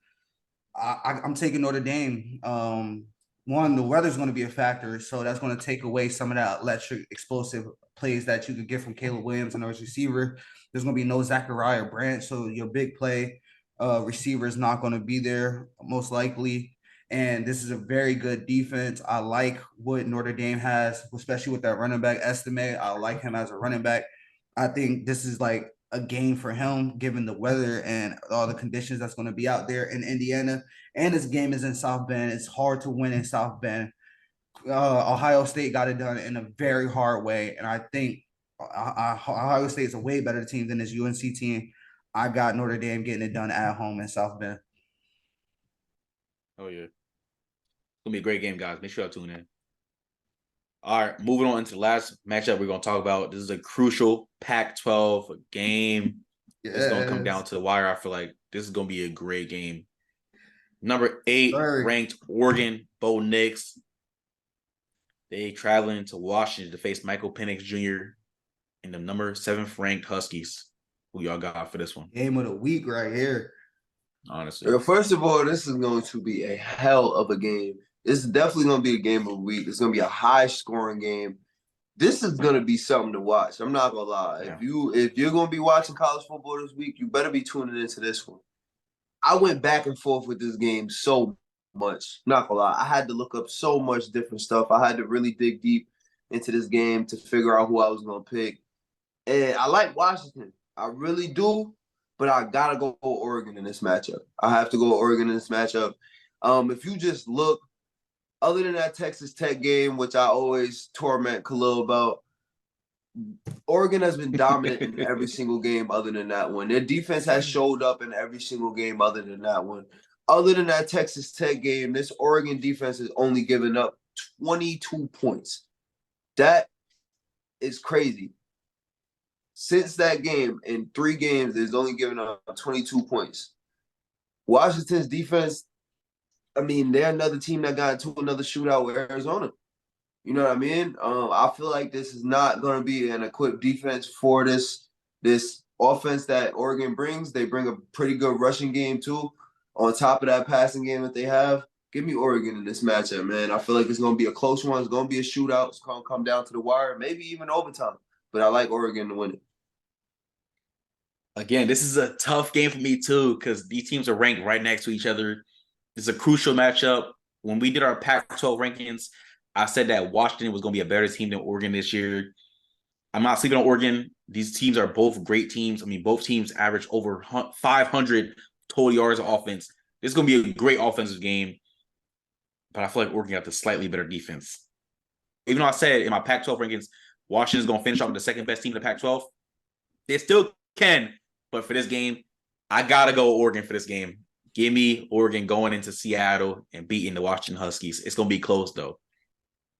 I'm taking Notre Dame. One, the weather's going to be a factor, so that's going to take away some of that electric, explosive plays that you could get from Caleb Williams and his receiver. There's going to be no Zachariah Branch, so your big play receiver is not going to be there most likely. And this is a very good defense. I like what Notre Dame has, especially with that running back estimate. I like him as a running back. I think this is like a game for him, given the weather and all the conditions that's going to be out there in Indiana. And this game is in South Bend. It's hard to win in South Bend. Ohio State got it done in a very hard way. And I think Ohio State is a way better team than this UNC team. I got Notre Dame getting it done at home in South Bend. Oh, yeah. It's going to be a great game, guys. Make sure y'all tune in. All right, moving on into the last matchup we're going to talk about. This is a crucial Pac-12 game. Yes. It's going to come down to the wire. I feel like this is going to be a great game. Number 8 ranked Oregon, Bo Nix. They traveling to Washington to face Michael Penix Jr. and the number 7th ranked Huskies. Who y'all got for this one? Game of the week right here. Honestly. Well, first of all, this is going to be a hell of a game. This is definitely going to be a game of the week. It's going to be a high-scoring game. This is going to be something to watch. I'm not going to lie. Yeah. If you're going to be watching college football this week, you better be tuning into this one. I went back and forth with this game so much. Not going to lie. I had to look up so much different stuff. I had to really dig deep into this game to figure out who I was going to pick. And I like Washington. I really do. But I got to go Oregon in this matchup. I have to go Oregon in this matchup. If you just look, other than that Texas Tech game, which I always torment Khalil about, Oregon has been dominant in every single game other than that one. Their defense has showed up in every single game other than that one. Other than that Texas Tech game, this Oregon defense has only given up 22 points. That is crazy. Since that game, in 3 games, there's only given up 22 points. Washington's defense, I mean, they're another team that got into another shootout with Arizona. You know what I mean? I feel like this is not going to be an equipped defense for this offense that Oregon brings. They bring a pretty good rushing game, too, on top of that passing game that they have. Give me Oregon in this matchup, man. I feel like it's going to be a close one. It's going to be a shootout. It's going to come down to the wire, maybe even overtime. But I like Oregon to win it. Again, this is a tough game for me, too, because these teams are ranked right next to each other. It's a crucial matchup. When we did our Pac-12 rankings, I said that Washington was going to be a better team than Oregon this year. I'm not sleeping on Oregon. These teams are both great teams. I mean, both teams average over 500 total yards of offense. This is going to be a great offensive game, but I feel like Oregon got the slightly better defense. Even though I said in my Pac-12 rankings, Washington's going to finish off with the second best team in the Pac-12, they still can. But for this game, I got to go Oregon for this game. Give me Oregon going into Seattle and beating the Washington Huskies. It's going to be close, though.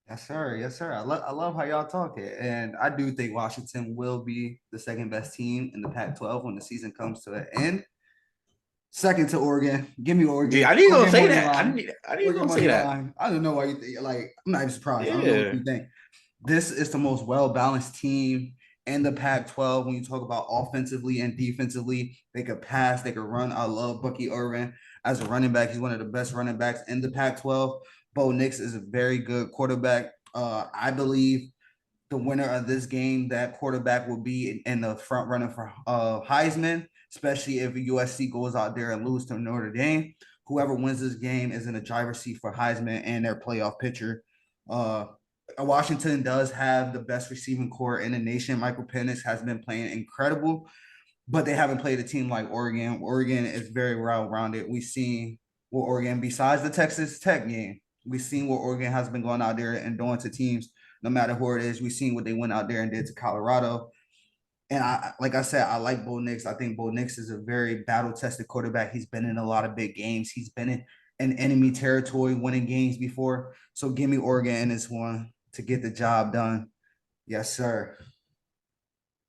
Yes, sir. Yes, sir. I love how y'all talk it. And I do think Washington will be the second best team in the Pac-12 when the season comes to an end. Second to Oregon. Give me Oregon. Yeah, I didn't even say that. I didn't even say that. I don't know why you think. Like, I'm not even surprised. Yeah. I don't know what you think. This is the most well-balanced team in the Pac-12 when you talk about offensively and defensively. They could pass, they could run. I love Bucky Irvin as a running back. He's one of the best running backs in the Pac-12. Bo Nix is a very good quarterback. I believe the winner of this game, that quarterback will be in the front runner for Heisman, especially if USC goes out there and lose to Notre Dame. Whoever wins this game is in the driver's seat for Heisman and their playoff pitcher. Washington does have the best receiving core in the nation. Michael Penix has been playing incredible, but they haven't played a team like Oregon. Oregon is very well-rounded. We've seen what Oregon, besides the Texas Tech game, we've seen what Oregon has been going out there and doing to teams, no matter who it is. We've seen what they went out there and did to Colorado. And like I said, I like Bo Nix. I think Bo Nix is a very battle-tested quarterback. He's been in a lot of big games. He's been in enemy territory, winning games before. So give me Oregon in this one to get the job done. Yes, sir.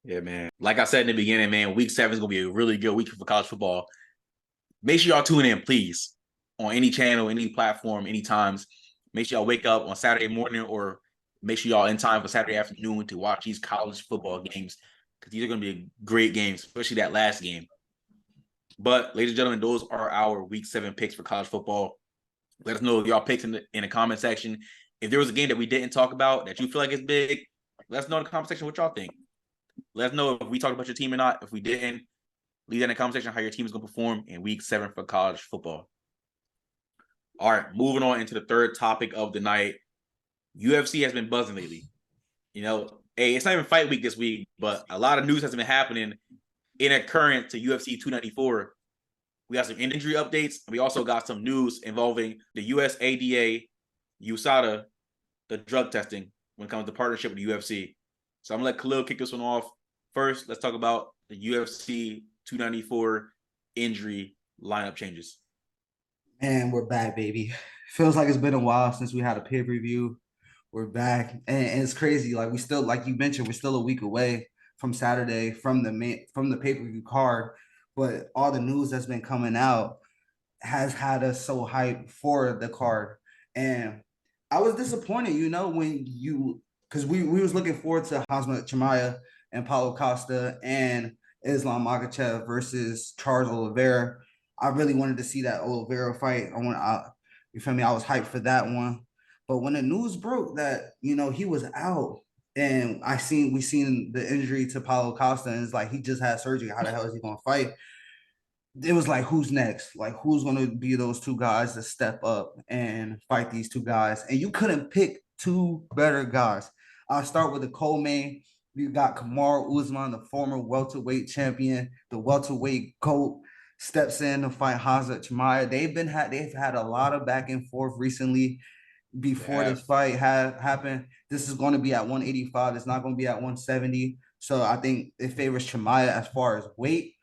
Yeah, man. Like I said in the beginning, man, week 7 is gonna be a really good week for college football. Make sure y'all tune in, please, on any channel, any platform, any times. Make sure y'all wake up on Saturday morning, or make sure y'all in time for Saturday afternoon to watch these college football games, because these are going to be great games, especially that last game. But, ladies and gentlemen, those are our week 7 picks for college football. Let us know if y'all picks in the comment section. If there was a game that we didn't talk about that you feel like is big, let us know in the comment section what y'all think. Let us know if we talked about your team or not. If we didn't, leave that in the comment section how your team is going to perform in week 7 for college football. All right, moving on into the third topic of the night. UFC has been buzzing lately. You know, hey, it's not even fight week this week, but a lot of news has been happening in a current to UFC 294. We got some injury updates, and we also got some news involving the USADA, USADA, the drug testing when it comes to partnership with the UFC. So I'm going to let Khalil kick this one off. First, let's talk about the UFC 294 injury lineup changes. And we're back, baby. Feels like it's been a while since we had a pay-per-view. We're back, and it's crazy. Like we still, like you mentioned, we're still a week away from Saturday from the pay-per-view card. But all the news that's been coming out has had us so hyped for the card. And I was disappointed, because we was looking forward to Hamza Chimaev and Paulo Costa and Islam Makhachev versus Charles Oliveira. I really wanted to see that Oliveira fight. You feel me? I was hyped for that one. But when the news broke that, he was out, and we seen the injury to Paulo Costa, and it's like he just had surgery. How the hell is he gonna fight? It was like, who's next? Like, who's going to be those two guys to step up and fight these two guys? And you couldn't pick two better guys. I'll start with the co-main. You got Kamaru Usman, the former welterweight champion, the welterweight GOAT, steps in to fight Hamza Chimaev. They've had a lot of back and forth recently before this fight happened. This is going to be at 185. It's not going to be at 170. So I think it favors Chimaev as far as weight.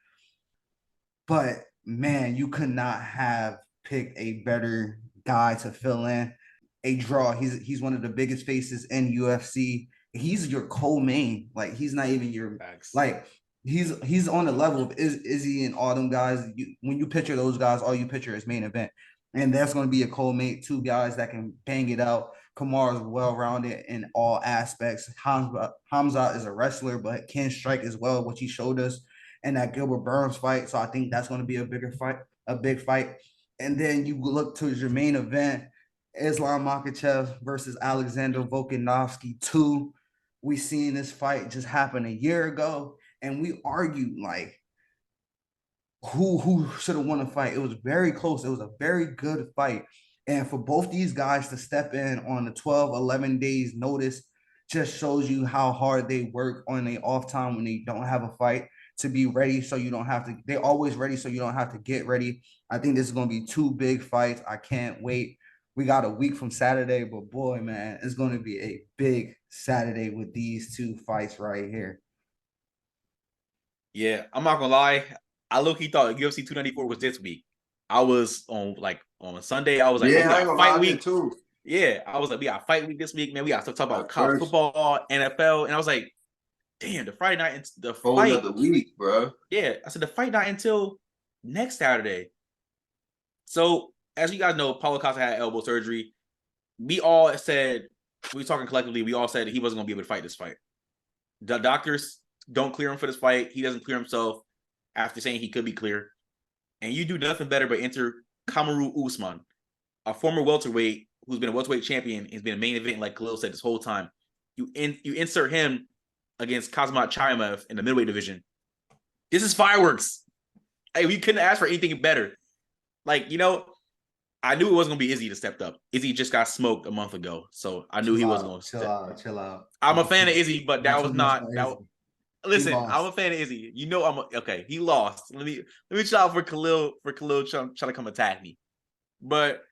But man, you could not have picked a better guy to fill in a draw. He's one of the biggest faces in UFC. He's your co-main. Like, he's not even your like he's on the level of Izzy and all them guys. When you picture those guys, all you picture is main event. And that's going to be a co-main, two guys that can bang it out. Kamar is well-rounded in all aspects. Hamza is a wrestler, but can strike as well, which he showed us in that Gilbert Burns fight. So I think that's going to be a big fight. And then you look to your main event, Islam Makhachev versus Alexander Volkanovski 2. We seen this fight just happen a year ago, and we argued like who should have won the fight. It was very close. It was a very good fight. And for both these guys to step in on the 12, 11 days notice just shows you how hard they work on their off time when they don't have a fight, to be ready so you don't have to. They're always ready so you don't have to get ready. I think this is going to be two big fights. I can't wait. We got a week from Saturday, but boy, man, it's going to be a big Saturday with these two fights right here. Yeah, I'm not going to lie. I low-key thought UFC 294 was this week. I was on Sunday. I was like, yeah, we got fight week too. Yeah, I was like, we got fight week this week, man. We got to talk about college football, NFL, and I was like, damn, the Friday night, the fight of the week, bro. Yeah, I said the fight not until next Saturday. So, as you guys know, Paulo Costa had elbow surgery. We all said, we were talking collectively, we all said he wasn't going to be able to fight this fight. The doctors don't clear him for this fight. He doesn't clear himself after saying he could be clear. And you do nothing better but enter Kamaru Usman, a former welterweight who's been a welterweight champion. He's been a main event, like Khalil said, this whole time. You insert him against Khamzat Chimaev in the middleweight division. This is fireworks. Hey, we couldn't ask for anything better. Like, I knew it wasn't going to be Izzy that stepped up. Izzy just got smoked a month ago, so I knew he wasn't going to step. Chill out. I'm a fan of Izzy, but that was not. Listen, I'm a fan of Izzy. Okay. He lost. Let me chill out for Khalil. Trying to come attack me, but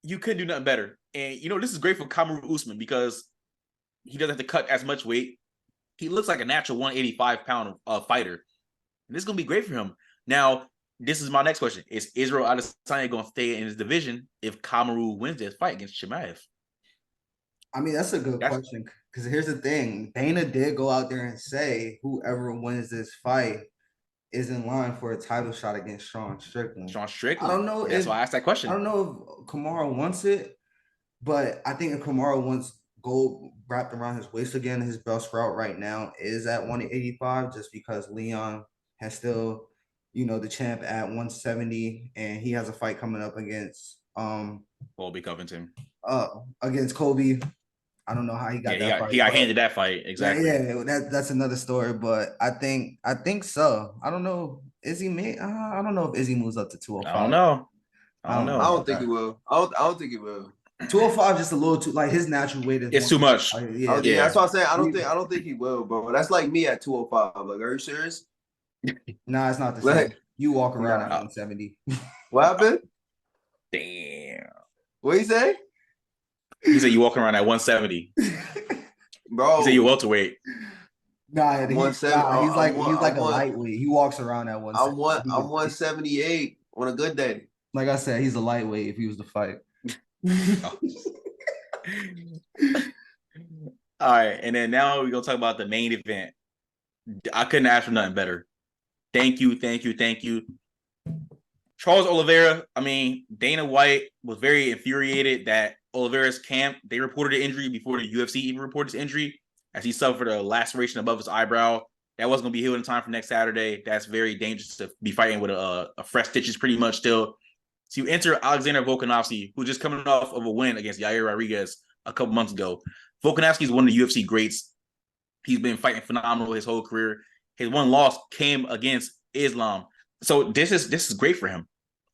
you couldn't do nothing better. And this is great for Kamaru Usman because he doesn't have to cut as much weight. He looks like a natural 185-pound fighter, and this is gonna be great for him. Now, this is my next question. Is Israel Adesanya going to stay in his division if Kamaru wins this fight against Chimaev? I mean, that's a good question. Because here's the thing. Dana did go out there and say whoever wins this fight is in line for a title shot against Sean Strickland. Sean Strickland. I don't know That's why I asked that question. I don't know if Kamaru wants it, but I think if Kamaru wants gold wrapped around his waist again, his best route right now is at 185, just because Leon has still, the champ at 170, and he has a fight coming up against Colby Covington. Against Colby. I don't know how he got that fight. He got handed that fight. Exactly. Yeah, that's another story. But I think so. I don't know. Izzy may. I don't know if Izzy moves up to 205. I don't know. I don't think he will. I don't think he will. 205 just a little too, like, his natural weight is. It's too much. Yeah, that's what I'm saying. I don't think he will, bro. That's like me at 205. Like, are you serious? Nah, it's not the same. You walk around at 170. What happened? Damn. What you say? He said you walking around at 170. Bro. He said you welterweight. Nah, he's like a lightweight. He walks around at 170. I'm 178 on a good day. Like I said, he's a lightweight if he was to fight. All right, and then now we're gonna talk about the main event. I couldn't ask for nothing better. Thank you. Charles Oliveira. I mean, Dana White was very infuriated that Oliveira's camp, they reported the injury before the UFC even reported his injury, as he suffered a laceration above his eyebrow. That wasn't going to be healed in time for next Saturday. That's very dangerous to be fighting with a fresh stitches pretty much still. So you enter Alexander Volkanovski, who's just coming off of a win against Yair Rodriguez a couple months ago. Volkanovski is one of the UFC greats. He's been fighting phenomenal his whole career. His one loss came against Islam. So this is great for him.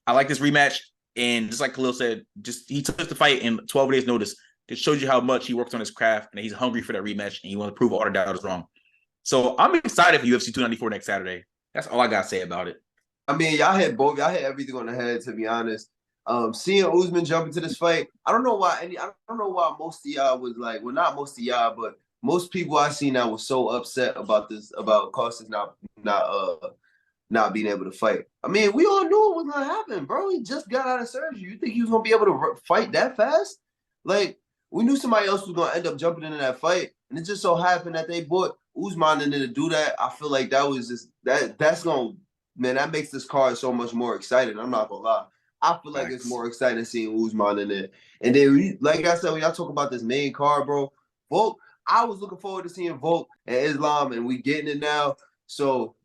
I like this rematch. And just like Khalil said, he took the fight in 12 days' notice. It shows you how much he works on his craft, and he's hungry for that rematch, and he wants to prove all the doubters wrong. So I'm excited for UFC 294 next Saturday. That's all I got to say about it. I mean, y'all hit everything on the head, to be honest. Seeing Usman jump into this fight, I don't know why most of y'all was like, well, not most of y'all, but most people I seen that was so upset about Costas not being able to fight. I mean, we all knew it was gonna happen, bro. He just got out of surgery. You think he was gonna be able to fight that fast? Like, we knew somebody else was gonna end up jumping into that fight, and it just so happened that they brought Usman in there to do that. I feel like that was just that makes this card so much more exciting. I'm not gonna lie. I feel like it's more exciting seeing Usman in there. And then, like I said, when y'all talk about this main card, bro, Volk, I was looking forward to seeing Volk and Islam, and we getting it now. So,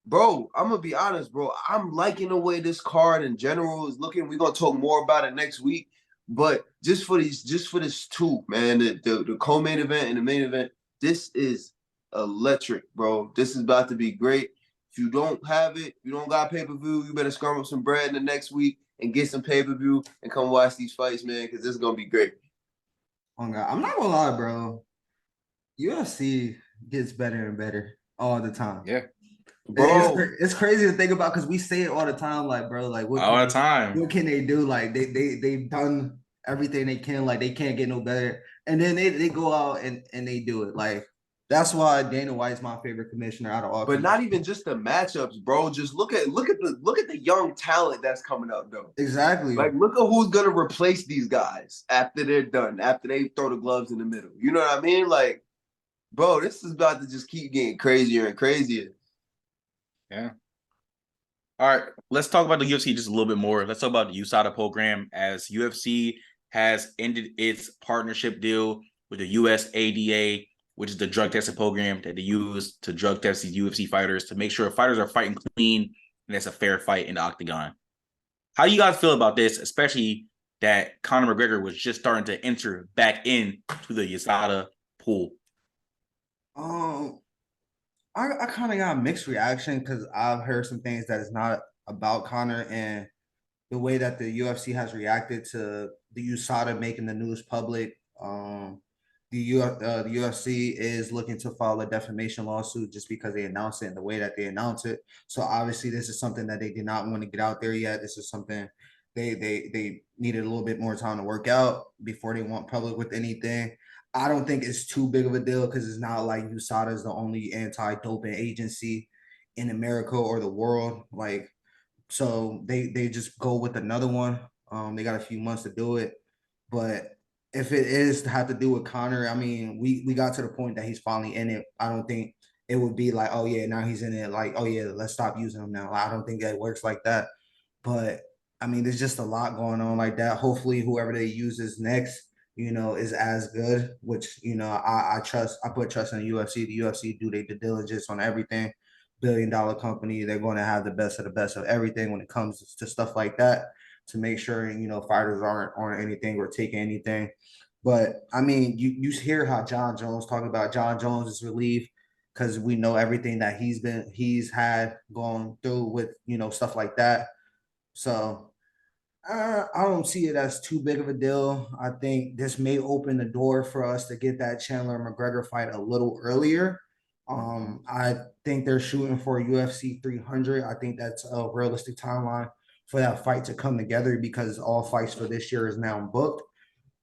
bro, I'm gonna be honest, bro. I'm liking the way this card in general is looking. We're gonna talk more about it next week. But just for this two, man, the co-main event and the main event, this is electric, bro. This is about to be great. If you don't have it, you don't got pay-per-view, you better scrum up some bread in the next week and get some pay-per-view and come watch these fights, man, because this is gonna be great. Oh God, I'm not gonna lie, bro. UFC gets better and better all the time. Yeah. Bro, it's crazy to think about because we say it all the time, like, bro, like what can they do? Like they've done everything they can, like they can't get no better. And then they go out and they do it. Like, that's why Dana White's my favorite commissioner out of all. But not even just the matchups, bro. Just look at the young talent that's coming up, though. Exactly. Like, look at who's gonna replace these guys after they're done, after they throw the gloves in the middle. You know what I mean? Like, bro, this is about to just keep getting crazier and crazier. Yeah. All right, let's talk about the UFC just a little bit more. Let's talk about the USADA program, as UFC has ended its partnership deal with the USADA, which is the drug testing program that they use to drug test these UFC fighters to make sure fighters are fighting clean and it's a fair fight in the octagon. How do you guys feel about this, especially that Conor McGregor was just starting to enter back in to the USADA pool? I kind of got a mixed reaction because I've heard some things that is not about Conor, and the way that the UFC has reacted to the USADA making the news public. The UFC is looking to file a defamation lawsuit just because they announced it and the way that they announced it. So obviously this is something that they did not want to get out there yet. This is something they needed a little bit more time to work out before they went public with anything. I don't think it's too big of a deal because it's not like USADA is the only anti-doping agency in America or the world. Like, So they just go with another one. They got a few months to do it, but if it is to have to do with Connor, I mean, we got to the point that he's finally in it. I don't think it would be like, oh yeah, now he's in it. Like, oh yeah, let's stop using him now. I don't think that works like that. But I mean, there's just a lot going on like that. Hopefully, whoever they uses next, is as good. Which I trust. I put trust in the UFC. The UFC do their due diligence on everything. $1 billion company. They're going to have the best of everything when it comes to stuff like that to make sure fighters aren't on anything or taking anything. But I mean, you hear how John Jones talking about John Jones is relieved because we know everything that he's had going through with stuff like that. So I don't see it as too big of a deal. I think this may open the door for us to get that Chandler McGregor fight a little earlier. I think they're shooting for UFC 300. I think that's a realistic timeline for that fight to come together because all fights for this year is now booked.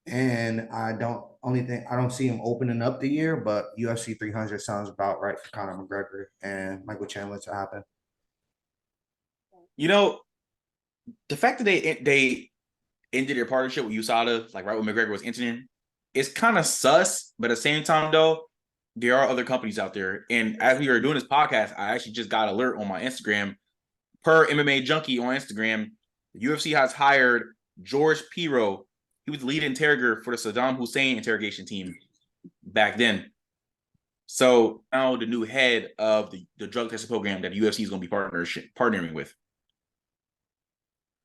And I don't see him opening up the year, but UFC 300 sounds about right for Conor McGregor and Michael Chandler to happen. The fact that they ended their partnership with USADA, like right when McGregor was entering, it's kind of sus. But at the same time, though, there are other companies out there. And as we were doing this podcast, I actually just got an alert on my Instagram. Per MMA Junkie on Instagram, the UFC has hired George Piro. He was the lead interrogator for the Saddam Hussein interrogation team back then. So now the new head of the drug testing program that the UFC is going to be partnering with.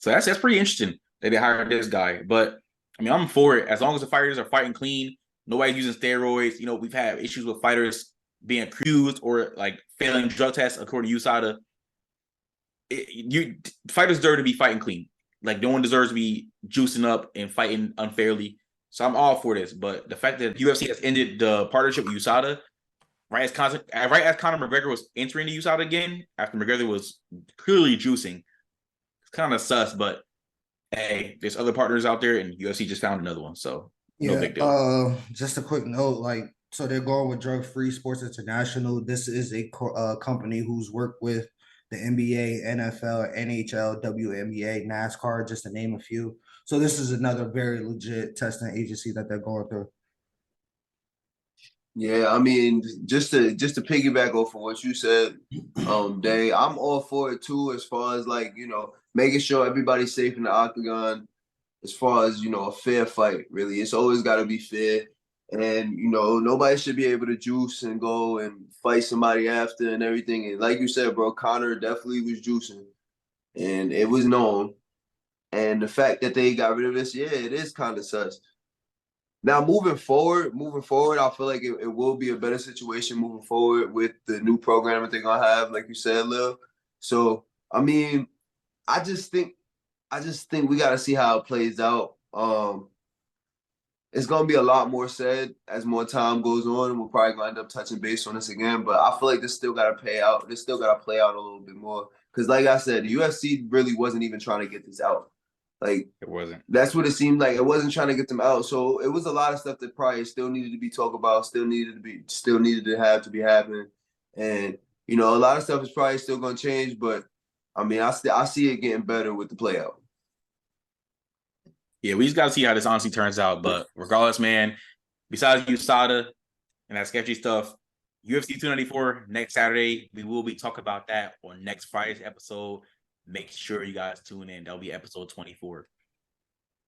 So that's pretty interesting that they hired this guy. But I mean, I'm for it as long as the fighters are fighting clean. Nobody's using steroids. We've had issues with fighters being accused or like failing drug tests according to USADA. Fighters deserve to be fighting clean. Like no one deserves to be juicing up and fighting unfairly. So I'm all for this. But the fact that UFC has ended the partnership with USADA right as Conor McGregor was entering the USADA again after McGregor was clearly juicing. Kind of sus, but hey, there's other partners out there, and UFC just found another one, so no big deal. Just a quick note, so they're going with Drug Free Sports International. This is a company who's worked with the NBA, NFL, NHL, WNBA, NASCAR, just to name a few. So this is another very legit testing agency that they're going through. Yeah, I mean, just to piggyback off of what you said, Day, I'm all for it too, as far as making sure everybody's safe in the octagon, as far as a fair fight. Really, it's always got to be fair, and nobody should be able to juice and go and fight somebody after and everything. And like you said, bro, Conor definitely was juicing, and it was known. And the fact that they got rid of this, yeah, it is kind of sus. Now, moving forward, I feel like it will be a better situation moving forward with the new program that they're gonna have, like you said, Lil. So, I mean, I just think we got to see how it plays out. It's gonna be a lot more said as more time goes on, and we're probably gonna end up touching base on this again. But I feel like this still gotta pay out. This still gotta play out a little bit more because, like I said, the UFC really wasn't even trying to get this out. Like it wasn't. That's what it seemed like. It wasn't trying to get them out. So it was a lot of stuff that probably still needed to be talked about, still needed to be happening. And a lot of stuff is probably still gonna change, but I mean, I see it getting better with the play out. Yeah, we just gotta see how this honestly turns out. But regardless, man, besides USADA and that sketchy stuff, UFC 294 next Saturday, we will be talking about that on next Friday's episode. Make sure you guys tune in. That'll be episode 24.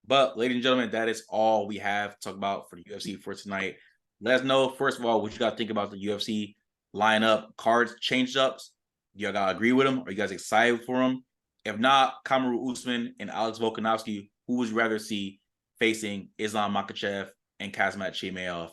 But, ladies and gentlemen, that is all we have to talk about for the UFC for tonight. Let us know, first of all, what you guys think about the UFC lineup, cards, change-ups. Do y'all gotta agree with them? Are you guys excited for them? If not, Kamaru Usman and Alex Volkanovski, who would you rather see facing Islam Makhachev and Kazmat Chimaev?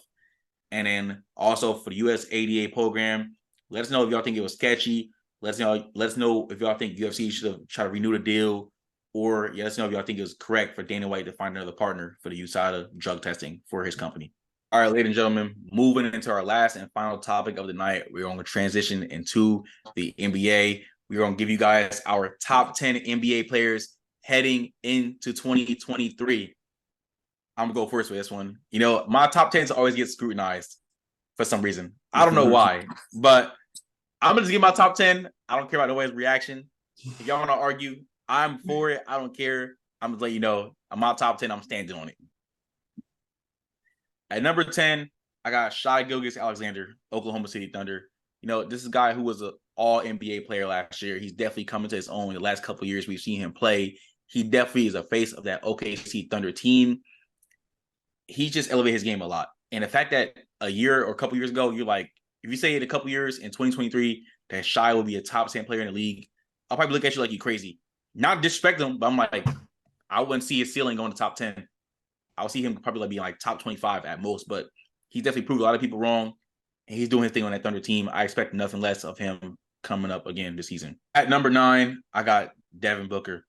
And then also for the USADA program, let us know if y'all think it was sketchy. Let us know if y'all think UFC should have tried to renew the deal, or let us know if y'all think it was correct for Dana White to find another partner for the USADA drug testing for his company. All right, ladies and gentlemen, moving into our last and final topic of the night, we're going to transition into the NBA. We're going to give you guys our top 10 NBA players heading into 2023. I'm going to go first with this one. My top 10s always get scrutinized for some reason. I don't know why, but I'm going to just give my top 10. I don't care about nobody's reaction. If y'all want to argue, I'm for it. I don't care. I'm gonna let you know. I'm my top 10. I'm standing on it. At number 10, I got Shai Gilgeous-Alexander, Oklahoma City Thunder. This is a guy who was an all NBA player last year. He's definitely coming to his own in the last couple of years. We've seen him play. He definitely is a face of that OKC Thunder team. He just elevated his game a lot. And the fact that a year or a couple years ago, you're like, if you say in a couple years in 2023 that Shai will be a top 10 player in the league, I'll probably look at you like you're crazy. Not disrespect him, but I'm like, I wouldn't see his ceiling going to top 10. I'll see him probably being like top 25 at most, but he definitely proved a lot of people wrong. And he's doing his thing on that Thunder team. I expect nothing less of him coming up again this season. At number 9, I got Devin Booker.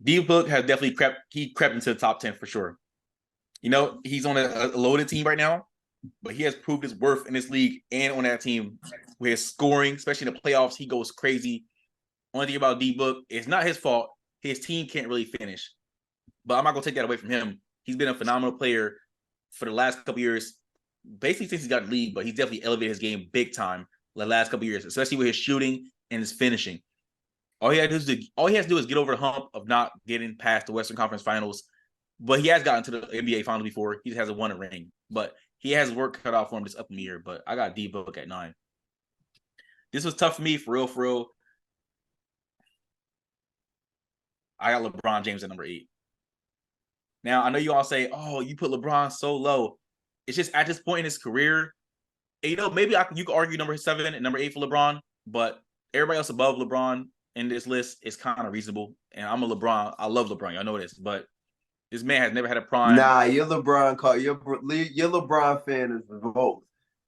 D-Book has definitely crept into the top 10 for sure. He's on a loaded team right now, but he has proved his worth in this league and on that team with his scoring, especially in the playoffs. He goes crazy. Only thing about D-Book, it's not his fault. His team can't really finish. But I'm not going to take that away from him. He's been a phenomenal player for the last couple years, basically since he got in the league, but he's definitely elevated his game big time the last couple years, especially with his shooting and his finishing. All he has to do is get over the hump of not getting past the Western Conference Finals. But he has gotten to the NBA Finals before. He hasn't won a ring. But he has work cut out for him this upcoming year. But I got D-Book at 9. This was tough for me, for real. I got LeBron James at number 8. Now, I know you all say, oh, you put LeBron so low. It's just at this point in his career, maybe you could argue number 7 and number 8 for LeBron, but everybody else above LeBron in this list is kind of reasonable. And I'm a LeBron. I love LeBron. Y'all know this, but this man has never had a prime. Nah, you're LeBron. Your LeBron fan is both.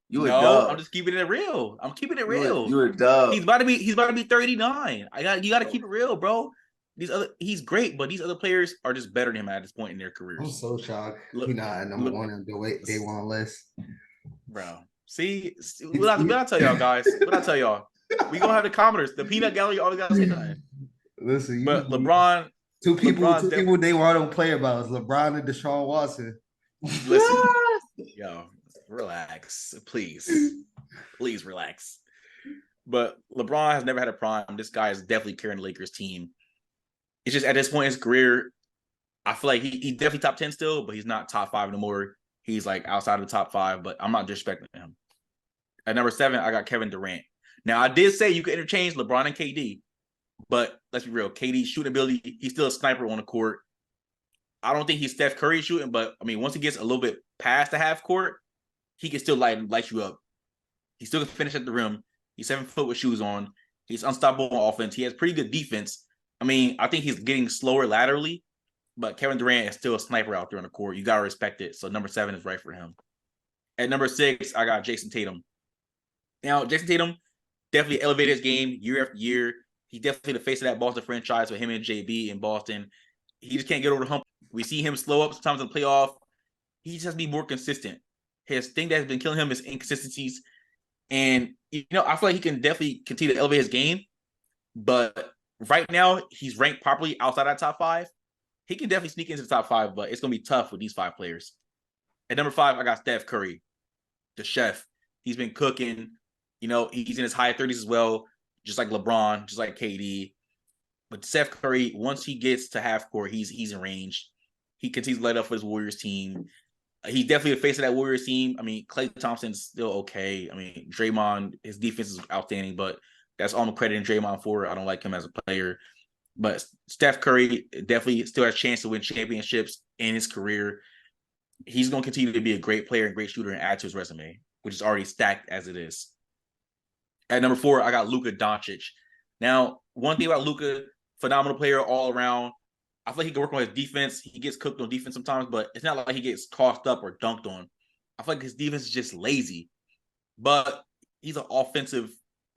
You a no, dub. I'm just keeping it real. I'm keeping it real. You a dub. He's about to be 39. You got to keep it real, bro. He's great, but these other players are just better than him at this point in their careers. I'm so shocked. He's not at number 1 on the day 1 list, bro. See what I tell y'all, guys. What I tell y'all, we gonna have the commenters. The peanut gallery always got to say nothing. Listen, but LeBron. Two people they want to play about is LeBron and Deshaun Watson. Listen, yo, relax, please relax. But LeBron has never had a prime. This guy is definitely carrying the Lakers team. It's just at this point in his career, I feel like he definitely top 10 still, but he's not top 5 anymore. He's like outside of the top 5, but I'm not disrespecting him. At number 7, I got Kevin Durant. Now, I did say you could interchange LeBron and KD, but let's be real. KD's shooting ability, he's still a sniper on the court. I don't think he's Steph Curry shooting, but I mean, once he gets a little bit past the half court, he can still light you up. He still can finish at the rim. He's 7 foot with shoes on. He's unstoppable on offense. He has pretty good defense. I mean, I think he's getting slower laterally, but Kevin Durant is still a sniper out there on the court. You got to respect it. So number 7 is right for him. At number 6, I got Jason Tatum. Now, Jason Tatum definitely elevated his game year after year. He's definitely the face of that Boston franchise with him and JB in Boston. He just can't get over the hump. We see him slow up sometimes in the playoff. He just has to be more consistent. His thing that has been killing him is inconsistencies. And, I feel like he can definitely continue to elevate his game. But right now, he's ranked properly outside that top 5. He can definitely sneak into the top 5, but it's going to be tough with these 5 players. At number 5, I got Steph Curry, the chef. He's been cooking. He's in his high 30s as well, just like LeBron, just like KD. But Steph Curry, once he gets to half court, he's in range. He continues to light up for his Warriors team. He's definitely the face of that Warriors team. I mean, Klay Thompson's still okay. I mean, Draymond, his defense is outstanding, but that's all I'm crediting Draymond for. I don't like him as a player. But Steph Curry definitely still has a chance to win championships in his career. He's going to continue to be a great player and great shooter and add to his resume, which is already stacked as it is. At number 4, I got Luka Doncic. Now, one thing about Luka, phenomenal player all around. I feel like he can work on his defense. He gets cooked on defense sometimes, but it's not like he gets tossed up or dunked on. I feel like his defense is just lazy. But he's an offensive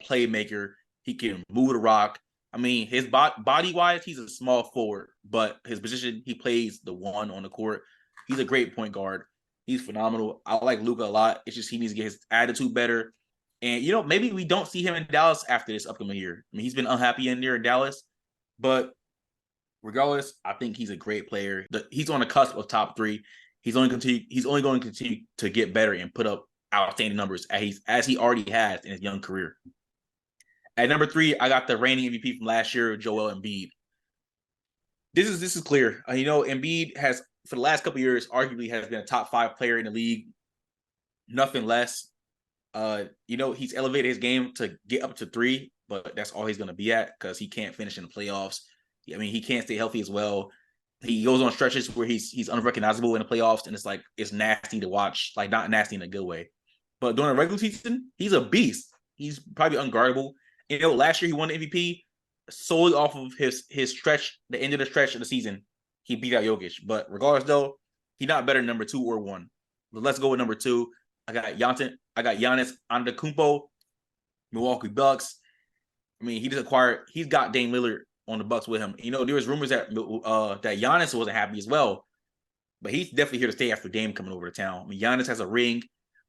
playmaker. He can move the rock. I mean, his body-wise, he's a small forward, but his position, he plays the 1 on the court. He's a great point guard. He's phenomenal. I like Luka a lot. It's just he needs to get his attitude better. And, maybe we don't see him in Dallas after this upcoming year. I mean, he's been unhappy in there in Dallas, but regardless, I think he's a great player. He's on the cusp of top 3. He's only going to continue to get better and put up outstanding numbers as he already has in his young career. At number 3, I got the reigning MVP from last year, Joel Embiid. This is clear. Embiid has for the last couple of years arguably has been a top 5 player in the league, nothing less. He's elevated his game to get up to 3, but that's all he's going to be at because he can't finish in the playoffs. I mean, he can't stay healthy as well. He goes on stretches where he's unrecognizable in the playoffs, and it's nasty to watch. Like, not nasty in a good way. But during the regular season, he's a beast. He's probably unguardable. Last year he won the MVP solely off of his stretch, the end of the stretch of the season. He beat out Jokic. But regardless, though, he's not better than number 2 or 1. But let's go with number 2. I got Giannis Antetokounmpo, Milwaukee Bucks. I mean, he's got Dame Lillard on the Bucks with him. There was rumors that Giannis wasn't happy as well, but he's definitely here to stay after Dame coming over to town. I mean, Giannis has a ring.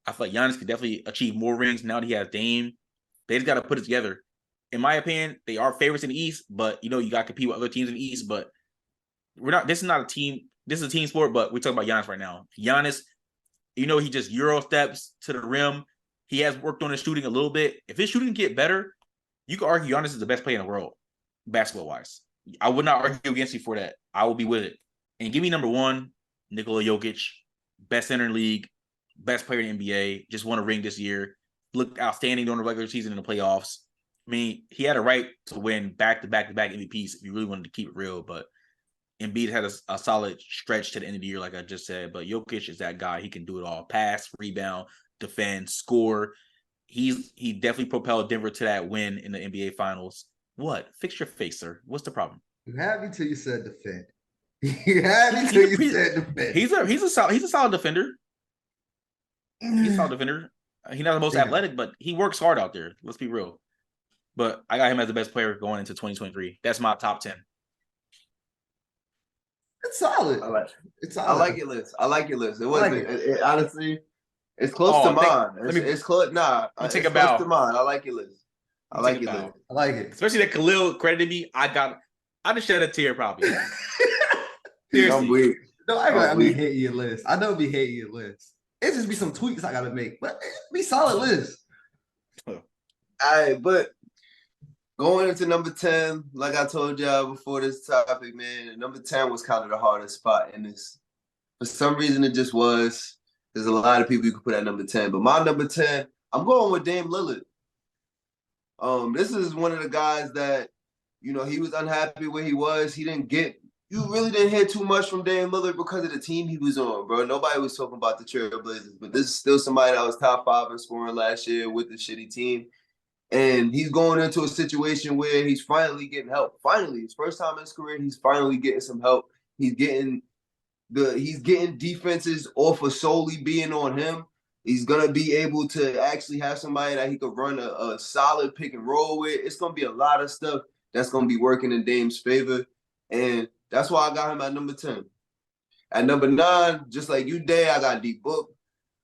I feel like Giannis could definitely achieve more rings now that he has Dame. They just got to put it together. In my opinion, they are favorites in the East, but you got to compete with other teams in the East. But we're not. This is not a team. This is a team sport. But we're talking about Giannis right now. Giannis, he just Euro steps to the rim. He has worked on his shooting a little bit. If his shooting get better, you could argue Giannis is the best player in the world, basketball-wise. I would not argue against you for that. I will be with it. And give me number 1, Nikola Jokic, best center in the league, best player in the NBA, just won a ring this year, looked outstanding during the regular season and the playoffs. I mean, he had a right to win back-to-back MVPs if you really wanted to keep it real, but Embiid had a solid stretch to the end of the year, like I just said, but Jokic is that guy. He can do it all. Pass, rebound, defend, score. He definitely propelled Denver to that win in the NBA Finals. What? Fix your face, sir. What's the problem? You had me till you said defend. You had me till you said defend. He's a solid defender. He's a solid defender. He's not the most athletic, but he works hard out there. Let's be real. But I got him as the best player going into 2023. That's my top 10. It's solid. I like it. It's solid. I like your list. It wasn't it, honestly. It's close to mine. It's close. Nah, it's close to mine. I like your list. I like your list. I like it. Especially that Khalil credited me. I just shed a tear probably. Seriously. I'm weak. No, I be hating your list. I know be hating your list. It just be some tweaks I gotta make, but it be solid list. All right, but going into number 10, like I told y'all before this topic, man, number 10 was kind of the hardest spot in this. For some reason, it just was. There's a lot of people you could put at number 10, but my number 10, I'm going with Dame Lillard. This is one of the guys that, he was unhappy where he was. You really didn't hear too much from Dame Lillard because of the team he was on, bro. Nobody was talking about the Trailblazers, but this is still somebody that was top 5 in scoring last year with the shitty team. And he's going into a situation where he's finally getting help. Finally, his first time in his career, he's finally getting some help. He's getting defenses off of solely being on him. He's gonna be able to actually have somebody that he could run a solid pick and roll with. It's gonna be a lot of stuff that's gonna be working in Dame's favor, and that's why I got him at number 10. At number 9, just like you, Day, I got D-Book.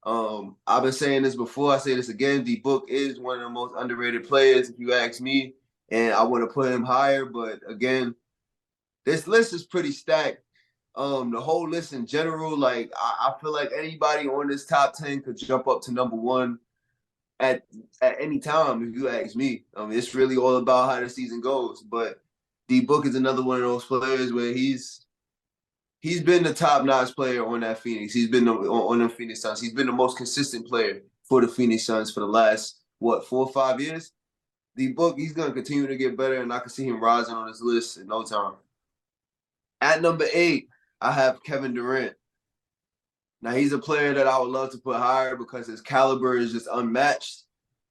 I've been saying this before. I say this again. D-Book is one of the most underrated players, if you ask me, and I want to put him higher. But again, this list is pretty stacked. The whole list in general, like I feel like anybody on this top 10 could jump up to number 1 at any time, if you ask me. It's really all about how the season goes. But D-Book is another one of those players where he's been the top-notch player on that Phoenix. He's been on the Phoenix Suns. He's been the most consistent player for the Phoenix Suns for the last, 4 or 5 years? D-Book, he's going to continue to get better, and I can see him rising on this list in no time. At number 8, I have Kevin Durant. Now, he's a player that I would love to put higher because his caliber is just unmatched.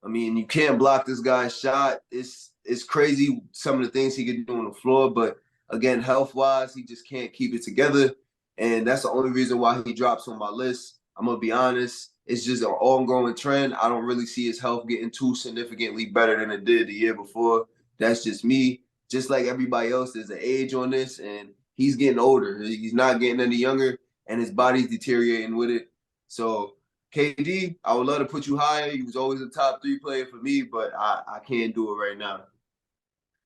I mean, you can't block this guy's shot. It's crazy some of the things he can do on the floor, but again, health-wise, he just can't keep it together, and that's the only reason why he drops on my list. I'm going to be honest. It's just an ongoing trend. I don't really see his health getting too significantly better than it did the year before. That's just me. Just like everybody else, there's an age on this, and he's getting older. He's not getting any younger, and his body's deteriorating with it. So, KD, I would love to put you higher. He was always a top 3 player for me, but I can't do it right now.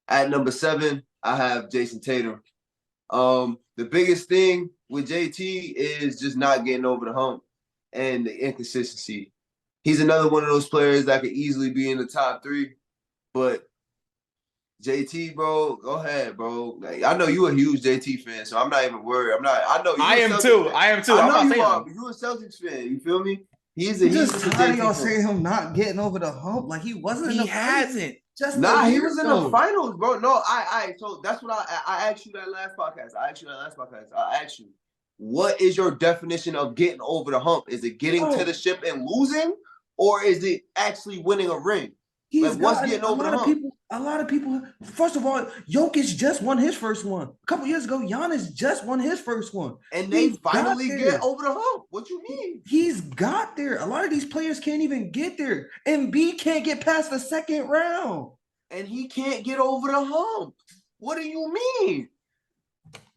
At number 7, I have Jason Tatum. The biggest thing with JT is just not getting over the hump and the inconsistency. He's another one of those players that could easily be in the top 3, but JT, bro, go ahead, bro. Like, I know you a huge JT fan, so I'm not even worried. I know you. I a am Celtics too. fan. I am too. I I'm know not you saying are, them. but you a Celtics fan. You feel me? I'm He's just just a tired of y'all JT fan. saying him not getting over the hump. Like he wasn't in He the finals hasn't. just a Nah, he year was in the ago. finals, bro. No, so that's what I asked you that last podcast. I asked you, what is your definition of getting over the hump? Is it getting to Bro, the ship and losing, or is it actually winning a ring? he's Like, what's gotten getting a over the lot of hump? people. A lot of people. First of all, Jokic just won his first one. A couple years ago, Giannis just won his first one. And they He's got finally get there. over the hump. What you mean? He's got there. A lot of these players can't even get there. And B can't get past the second round. And he can't get over the hump. What do you mean?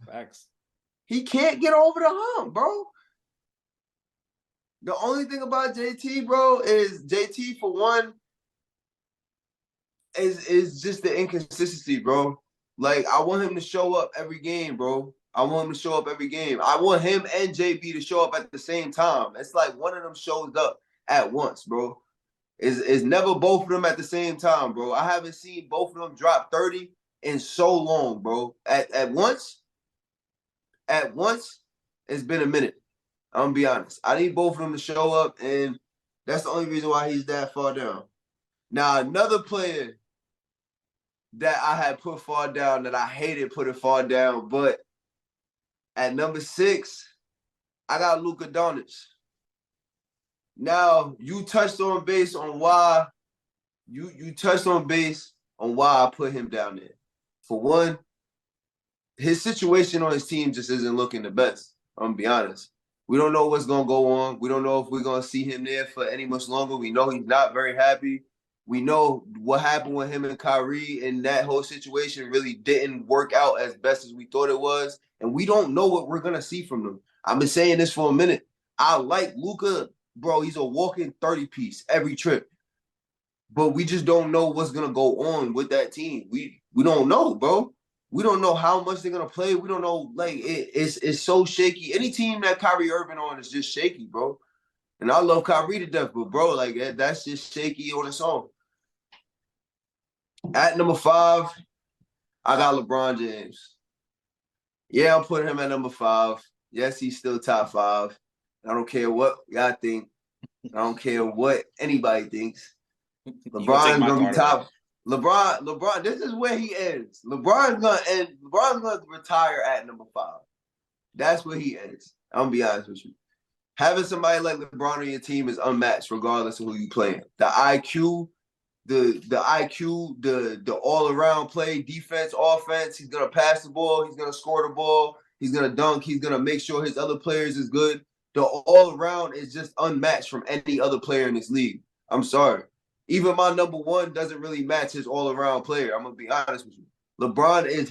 Facts. He can't get over the hump, bro. The only thing about JT, bro, is JT for one is just the inconsistency, bro. Like, I want him to show up every game, bro. I want him to show up every game. I want him and JB to show up at the same time. It's like one of them shows up at once, bro. It's never both of them at the same time, bro. I haven't seen both of them drop 30 in so long, bro. At once, it's been a minute. I'm gonna be honest. I need both of them to show up, and that's the only reason why he's that far down. Now, another player that I had put far down that I hated putting far down, but at number 6, I got Luka Doncic. Now, you touched on base on why I put him down there. For one, his situation on his team just isn't looking the best. I'm gonna be honest. We don't know what's gonna go on. We don't know if we're gonna see him there for any much longer. We know he's not very happy. We know what happened with him and Kyrie, and that whole situation really didn't work out as best as we thought it was. And we don't know what we're gonna see from them. I've been saying this for a minute. I like Luka, bro. He's a walking 30-piece every trip. But we just don't know what's gonna go on with that team. We don't know, bro. We don't know how much they're gonna play. We don't know. Like it's so shaky. Any team that Kyrie Irving on is just shaky, bro. And I love Kyrie to death, but bro, like that's just shaky on its own. At number 5, I got LeBron James. Yeah, I'm putting him at number 5. Yes, he's still top 5. I don't care what y'all think. I don't care what anybody thinks. LeBron's gonna be top. LeBron, this is where he ends. LeBron's gonna retire at number 5. That's where he ends. I'm gonna be honest with you. Having somebody like LeBron on your team is unmatched, regardless of who you playing. The IQ, the all-around play, defense, offense. He's gonna pass the ball. He's gonna score the ball. He's gonna dunk. He's gonna make sure his other players is good. The all-around is just unmatched from any other player in this league. I'm sorry. Even my number 1 doesn't really match his all-around player. I'm gonna be honest with you. LeBron is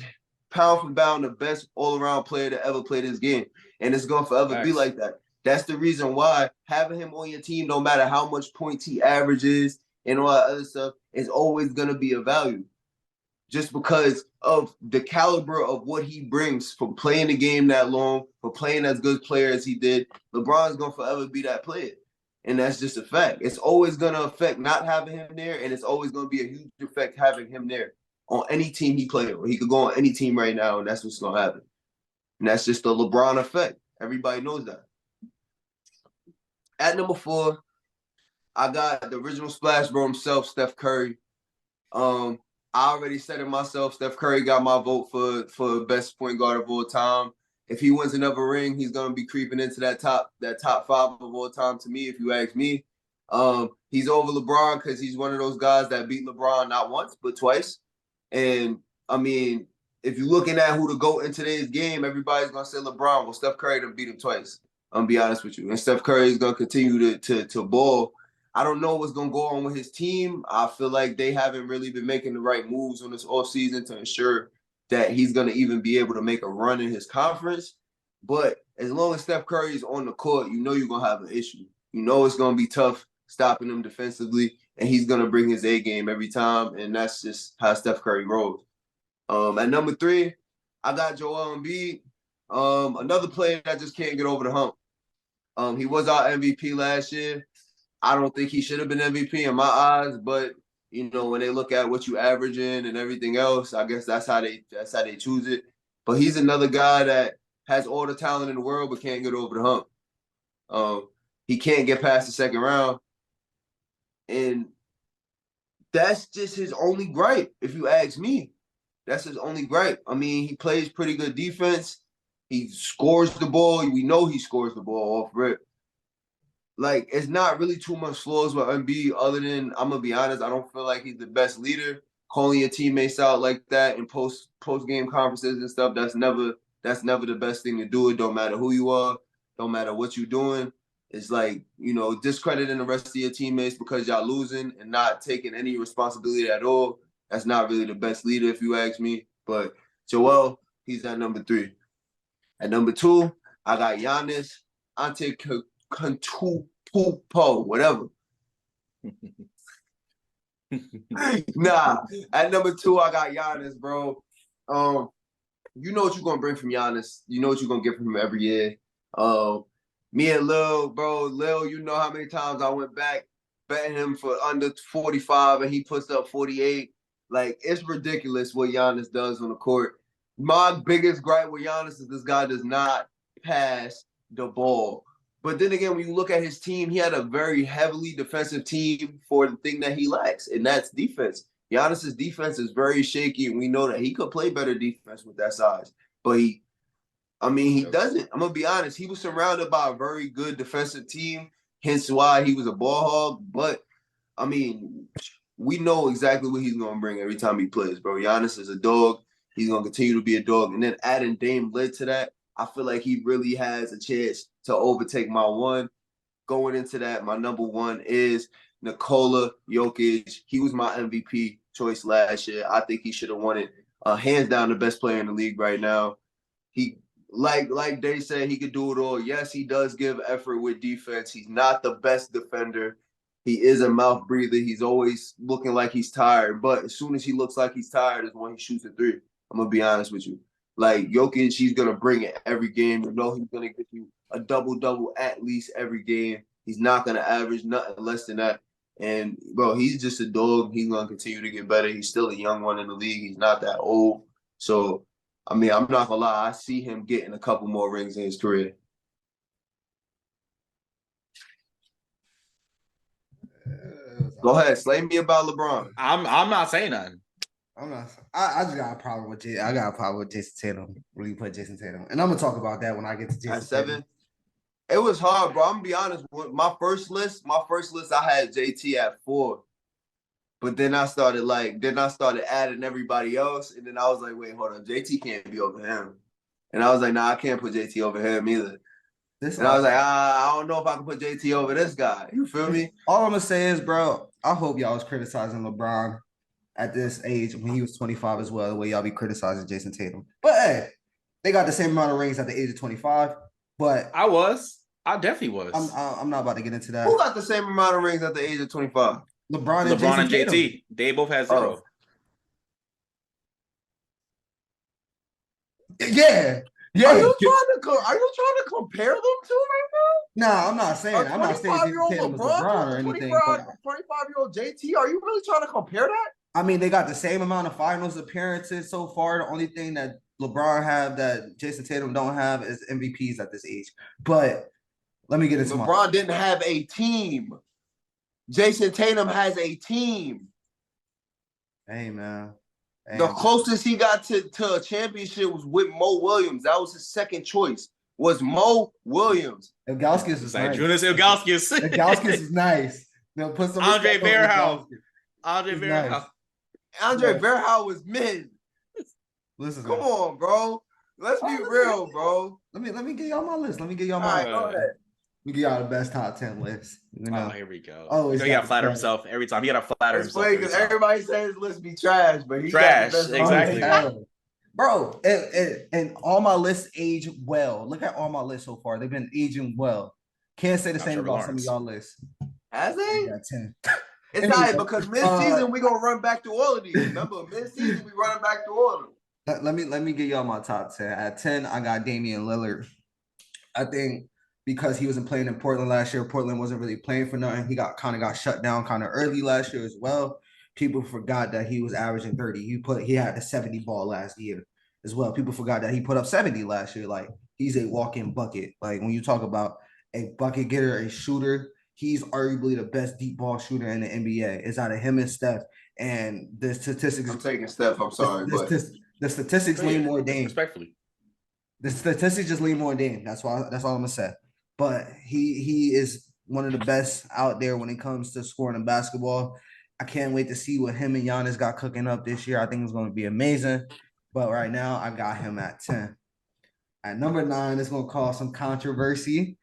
pound for pound the best all-around player to ever play this game, and it's gonna forever be like that. That's the reason why having him on your team, no matter how much points he averages and all that other stuff, is always gonna be a value. Just because of the caliber of what he brings from playing the game that long, for playing as good player as he did, LeBron's gonna forever be that player. And that's just a fact. It's always going to affect not having him there, and it's always going to be a huge effect having him there on any team he plays on. He could go on any team right now, and that's what's going to happen. And that's just the LeBron effect. Everybody knows that. At number 4, I got the original Splash Bro himself, Steph Curry. I already said it myself. Steph Curry got my vote for best point guard of all time. If he wins another ring, he's gonna be creeping into that top 5 of all time to me, if you ask me. He's over LeBron because he's one of those guys that beat LeBron not once but twice. And I mean, if you're looking at who to go in today's game, everybody's gonna say LeBron. Well, Steph Curry done beat him twice. I'm gonna be honest with you. And Steph Curry is gonna continue to ball. I don't know what's gonna go on with his team. I feel like they haven't really been making the right moves on this offseason to ensure that he's going to even be able to make a run in his conference. But as long as Steph Curry is on the court, you know you're going to have an issue. You know it's going to be tough stopping him defensively, and he's going to bring his A game every time, and that's just how Steph Curry rolls. At number 3, I got Joel Embiid, another player that just can't get over the hump. He was our MVP last year. I don't think he should have been MVP in my eyes, but You know, when they look at what you averaging and everything else, I guess that's how they choose it. But he's another guy that has all the talent in the world but can't get over the hump. He can't get past the second round. And that's just his only gripe, if you ask me. That's his only gripe. I mean, he plays pretty good defense. He scores the ball. We know he scores the ball off rip. Like, it's not really too much flaws with Embiid other than, I'm going to be honest, I don't feel like he's the best leader. Calling your teammates out like that in post-game conferences and stuff, that's never the best thing to do. It don't matter who you are. Don't matter what you're doing. It's like, you know, discrediting the rest of your teammates because y'all losing and not taking any responsibility at all. That's not really the best leader, if you ask me. But Joel, he's at number 3. At number 2, I got Giannis Antetokounmpo, whatever. Nah, at number 2, I got Giannis, bro. You know what you're gonna bring from Giannis. You know what you're gonna get from him every year. Me and Lil, you know how many times I went back betting him for under 45 and he puts up 48. Like, it's ridiculous what Giannis does on the court. My biggest gripe with Giannis is this guy does not pass the ball. But then again, when you look at his team, he had a very heavily defensive team for the thing that he lacks, and that's defense. Giannis's defense is very shaky, and we know that he could play better defense with that size. But he doesn't. I'm going to be honest. He was surrounded by a very good defensive team, hence why he was a ball hog. But, I mean, we know exactly what he's going to bring every time he plays, bro. Giannis is a dog. He's going to continue to be a dog. And then adding Dame Lillard to that, I feel like he really has a chance to overtake my one. Going into that, my number 1 is Nikola Jokic. He was my MVP choice last year. I think he should have won it. Hands down the best player in the league right now. He, like they said, he could do it all. Yes, he does give effort with defense. He's not the best defender. He is a mouth breather. He's always looking like he's tired. But as soon as he looks like he's tired is when he shoots a 3. I'm going to be honest with you. Like, Jokic, he's going to bring it every game. You know he's going to get you a double-double at least every game. He's not going to average nothing less than that. And, bro, he's just a dog. He's going to continue to get better. He's still a young one in the league. He's not that old. So, I mean, I'm not going to lie. I see him getting a couple more rings in his career. Go ahead. Slay me about LeBron. I'm not saying nothing. I just got a problem with Jason. I got a problem with Jason Tatum. Really put Jason Tatum, and I'm gonna talk about that when I get to Jason. At 7, it was hard, bro. I'm gonna be honest. With my first list, I had JT at 4, but then I started adding everybody else, and then I was like, wait, hold on, JT can't be over him, and I was like, nah, I can't put JT over him either. And I was like, I don't know if I can put JT over this guy. You feel me? All I'm gonna say is, bro, I hope y'all was criticizing LeBron at this age when he was 25 as well, the way y'all be criticizing Jason Tatum. But hey, they got the same amount of rings at the age of 25. But I definitely was. I'm not about to get into that. Who got the same amount of rings at the age of 25? LeBron and JT. Tatum. They both had 0. Oh. Yeah. Are you trying to compare them two right now? Nah, I'm not saying. I'm not saying Jason Tatum was LeBron or anything. 25-year-old JT. Are you really trying to compare that? I mean, they got the same amount of finals appearances so far. The only thing that LeBron have that Jason Tatum don't have is MVPs at this age. But let me get into LeBron didn't have a team. Jason Tatum has a team. Hey, man. The closest he got to a championship was with Mo Williams. That was his second choice. Was Mo Williams. Ilgauskas is nice. Jonas Ilgauskas. Ilgauskas is nice. Now put some Andre Verhoeven. Andre Verhoeven was mid. Listen, come on, bro. Let's be real, bro. Let me give y'all my list. Let me give y'all my list. Go ahead. Let me give y'all the best top 10 list. You know? Oh, here we go. Oh, he gotta flatter himself every time. He gotta flatter himself. It's funny because everybody says his list be trash, but he trash. Got the best Exactly. Bro, and all my lists age well. Look at all my lists so far. They've been aging well. Can't say the same about some of y'all lists. Has they? Got 10. It's not because mid-season we gonna run back to all of these. Remember, mid-season we running back to all of them. Let me give y'all my top 10. At 10, I got Damian Lillard. I think because he wasn't playing in Portland last year, Portland wasn't really playing for nothing. He got shut down kind of early last year as well. People forgot that he was averaging 30. He had a 70 ball last year as well. People forgot that he put up 70 last year. Like, he's a walk-in bucket. Like, when you talk about a bucket getter, a shooter, he's arguably the best deep ball shooter in the NBA. It's out of him and Steph. And the statistics. I'm taking Steph. I'm sorry, but the statistics lean more Dame. Respectfully. The statistics just lean more Dame. That's all I'm gonna say. But he is one of the best out there when it comes to scoring in basketball. I can't wait to see what him and Giannis got cooking up this year. I think it's going to be amazing. But right now, I got him at 10. At number 9, it's going to cause some controversy,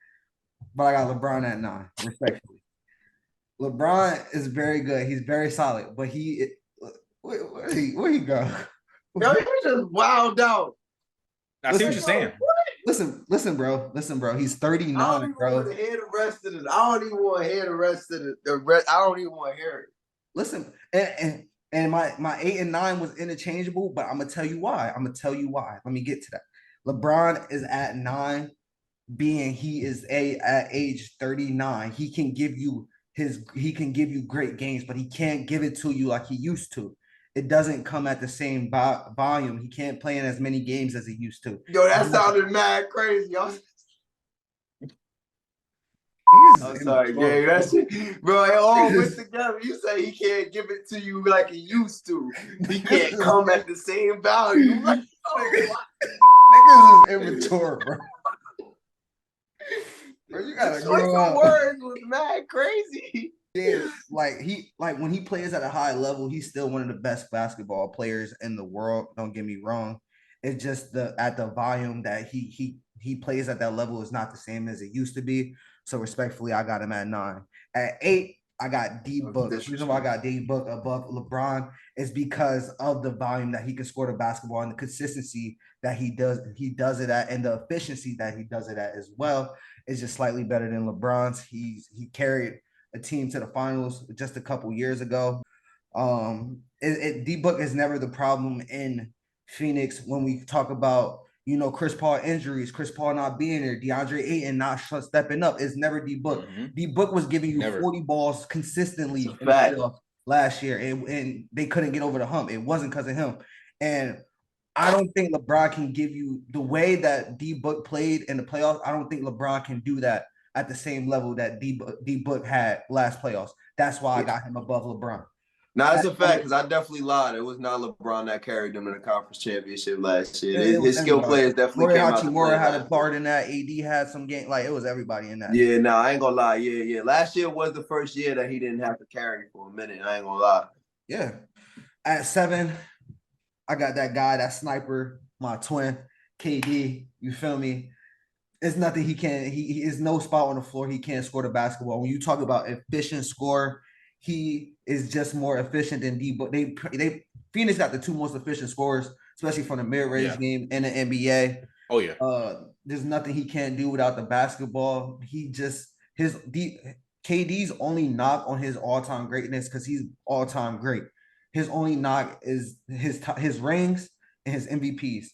but I got LeBron at 9, respectfully. LeBron is very good. He's very solid, but where he go? Yo, you just wowed out. I see what you're saying. Listen, bro. He's 39, I don't even want to hear the rest of it. I don't even want to hear the rest of it. I don't even want to hear it. Listen, and my 8 and 9 was interchangeable, but I'm gonna tell you why. Let me get to that. LeBron is at 9, being he is at age 39. He can give you great games, but he can't give it to you like he used to. It doesn't come at the same volume. He can't play in as many games as he used to. Yo, that sounded mad crazy. I'm sorry, gang. That's it. Bro, it all went together. You say he can't give it to you like he used to. He can't come at the same value. Like, niggas is immature, bro. Bro, you gotta grow up. Words was mad crazy. Yeah, like when he plays at a high level, he's still one of the best basketball players in the world. Don't get me wrong. It's just at the volume that he plays at that level is not the same as it used to be. So respectfully, I got him at 9. At 8, I got D-Book. The reason why I got D-Book above LeBron is because of the volume that he can score the basketball and the consistency that he does it at, and the efficiency that he does it at as well is just slightly better than LeBron's. He carried a team to the finals just a couple years ago. D-Book is never the problem in Phoenix when we talk about, Chris Paul injuries, Chris Paul not being there, DeAndre Ayton not stepping up. It's never D-Book. Mm-hmm. D-Book was giving you 40 balls consistently in the playoffs last year, and they couldn't get over the hump. It wasn't because of him. And I don't think LeBron can give you the way that D-Book played in the playoffs. I don't think LeBron can do that at the same level that D-Book had last playoffs. That's why I got him above LeBron. No, that's a fact, because I definitely lied. It was not LeBron that carried them in the conference championship last year. His skill players definitely came out. Moriarty had a part in that. AD had some game. Like, it was everybody in that. Yeah, no, I ain't gonna lie. Yeah. Last year was the first year that he didn't have to carry for a minute. I ain't gonna lie. Yeah. At 7, I got that guy, that sniper, my twin, KD. You feel me? It's nothing he can't. He is no spot on the floor he can't score the basketball. When you talk about efficient score, he is just more efficient than D. But Phoenix got the 2 most efficient scorers, especially from the mid-range game in the NBA. Oh yeah. There's nothing he can't do without the basketball. KD's only knock on his all-time greatness, because he's all-time great. His only knock is his rings and his MVPs.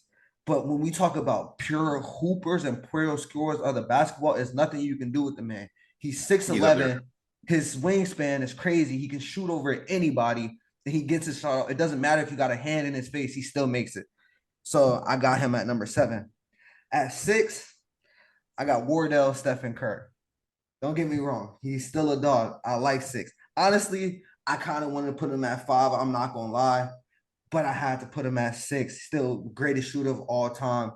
But when we talk about pure hoopers and pure scorers of the basketball, there's nothing you can do with the man. He's 6'11". His wingspan is crazy. He can shoot over anybody. And he gets his shot. It doesn't matter if you got a hand in his face. He still makes it. So I got him at number 7. At 6, I got Wardell, Stephen Curry. Don't get me wrong. He's still a dog. I like 6. Honestly, I kind of wanted to put him at 5. I'm not going to lie. But I had to put him at 6. Still greatest shooter of all time.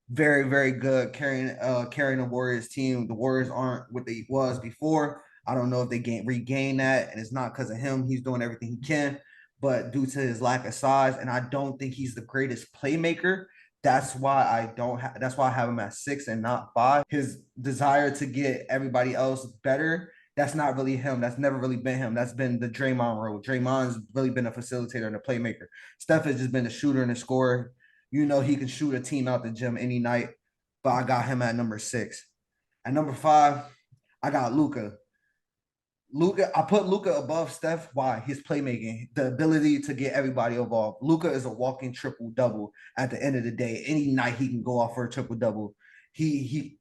Very, very good carrying the Warriors team. The Warriors aren't what they was before. I don't know if they regain that, and it's not because of him. He's doing everything he can, but due to his lack of size, and I don't think he's the greatest playmaker. That's why I have him at 6 and not 5. His desire to get everybody else better, that's not really him. That's never really been him. That's been the Draymond role. Draymond's really been a facilitator and a playmaker. Steph has just been a shooter and a scorer. He can shoot a team out the gym any night, but I got him at number 6. At number 5, I got Luka. I put Luka above Steph. Why? His playmaking, the ability to get everybody involved. Luka is a walking triple-double at the end of the day. Any night he can go off for a triple-double. He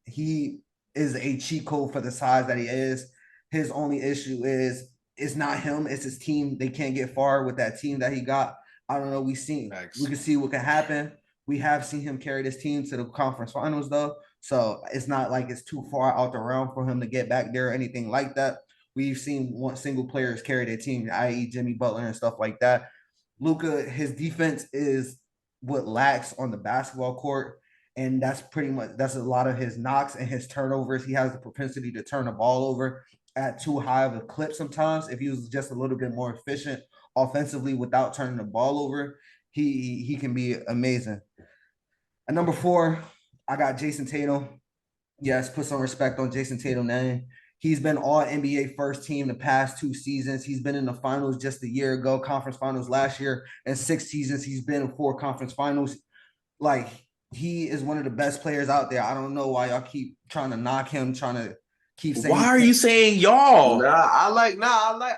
is a cheat code for the size that he is. His only issue is it's not him, it's his team. They can't get far with that team that he got. I don't know. We can see what can happen. We have seen him carry this team to the conference finals though. So it's not like it's too far out the realm for him to get back there or anything like that. We've seen one single players carry their team, i.e. Jimmy Butler and stuff like that. Luka, his defense is what lacks on the basketball court. And that's a lot of his knocks and his turnovers. He has the propensity to turn the ball over at too high of a clip sometimes. If he was just a little bit more efficient offensively without turning the ball over, he can be amazing. At number 4, I got Jason Tatum. Yes, put some respect on Jason Tatum's name. He's been all NBA first team the past 2 seasons. He's been in the finals just a year ago, conference finals last year, and 6 seasons he's been in 4 conference finals. Like, he is one of the best players out there. I don't know why y'all keep trying to knock him, trying to keep saying. Why are you saying y'all? I like.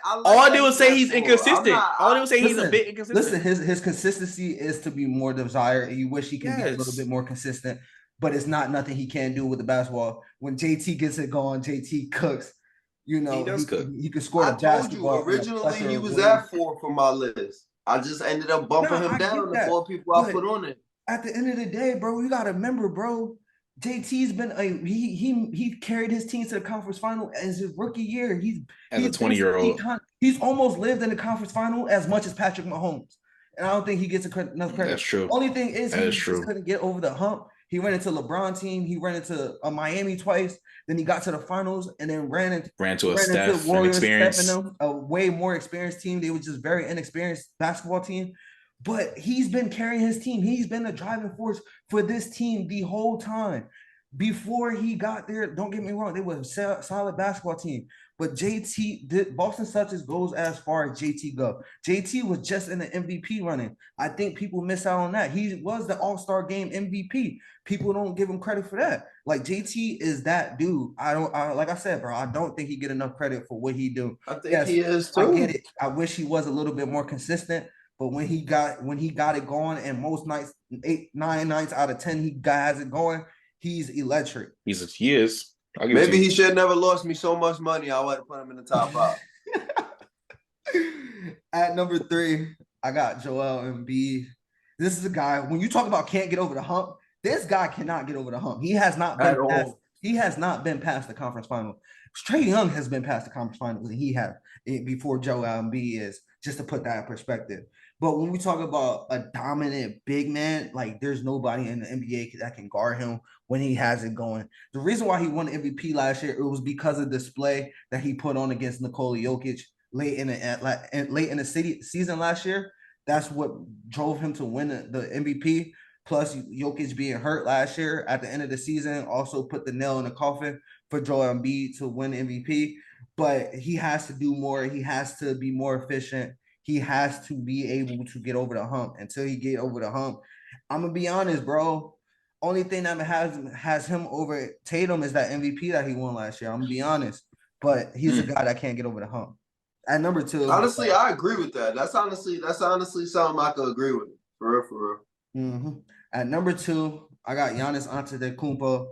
All they will say he's inconsistent. All they will say he's a bit inconsistent. Listen, his consistency is to be more desired. You wish he can be a little bit more consistent, but it's not nothing he can't do with the basketball. When JT gets it going, JT cooks. You know, he can score the basketball. I told you, originally he was at 4 for my list. I just ended up bumping him down to 4 people I put on it. At the end of the day, bro, you gotta remember, bro, JT's been he carried his team to the conference final as his rookie year. He's a 20-year-old. He's almost lived in the conference final as much as Patrick Mahomes. And I don't think he gets enough credit. That's true. Only thing is he just couldn't get over the hump. He ran into LeBron team. He ran into Miami twice. Then he got to the finals and then ran into Steph, Warriors, Steph and them, a way more experienced team. They were just very inexperienced basketball team. But he's been carrying his team. He's been the driving force for this team the whole time. Before he got there, don't get me wrong, they were a solid basketball team. But Boston Celtics goes as far as JT go. JT was just in the MVP running. I think people miss out on that. He was the All-Star Game MVP. People don't give him credit for that. Like, JT is that dude. Like I said, bro, I don't think he get enough credit for what he do. I think he is too. I get it. I wish he was a little bit more consistent. But when he got it going, and most nights, 8-9 nights out of 10, he has it going, he's electric. He is. Maybe he should have never lost me so much money. I would have put him in the top 5. At number 3, I got Joel Embiid. This is a guy, when you talk about can't get over the hump, this guy cannot get over the hump. He has not been past the conference final. Trae Young has been past the conference finals, and he has before Joel Embiid is, just to put that in perspective. But when we talk about a dominant big man, like, there's nobody in the NBA that can guard him when he has it going. The reason why he won MVP last year, it was because of the display that he put on against Nikola Jokic late in the season last year. That's what drove him to win the MVP. Plus, Jokic being hurt last year at the end of the season also put the nail in the coffin for Joel Embiid to win MVP. But he has to do more. He has to be more efficient. He has to be able to get over the hump. Until he get over the hump, I'm gonna be honest, bro. Only thing that has him over Tatum is that MVP that he won last year. I'm gonna be honest, but he's a guy that can't get over the hump. At number 2, honestly, I agree with that. That's honestly something I could agree with. For real. Mm-hmm. At number 2, I got Giannis Antetokounmpo.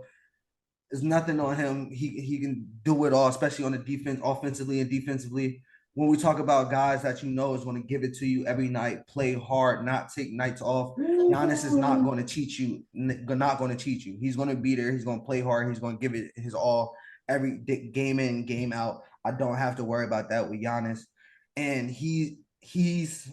There's nothing on him. He can do it all, especially on the defense, offensively and defensively. When we talk about guys that you know is going to give it to you every night, play hard, not take nights off, Giannis is not going to cheat you. He's going to be there. He's going to play hard. He's going to give it his all every game in, game out. I don't have to worry about that with Giannis. And he's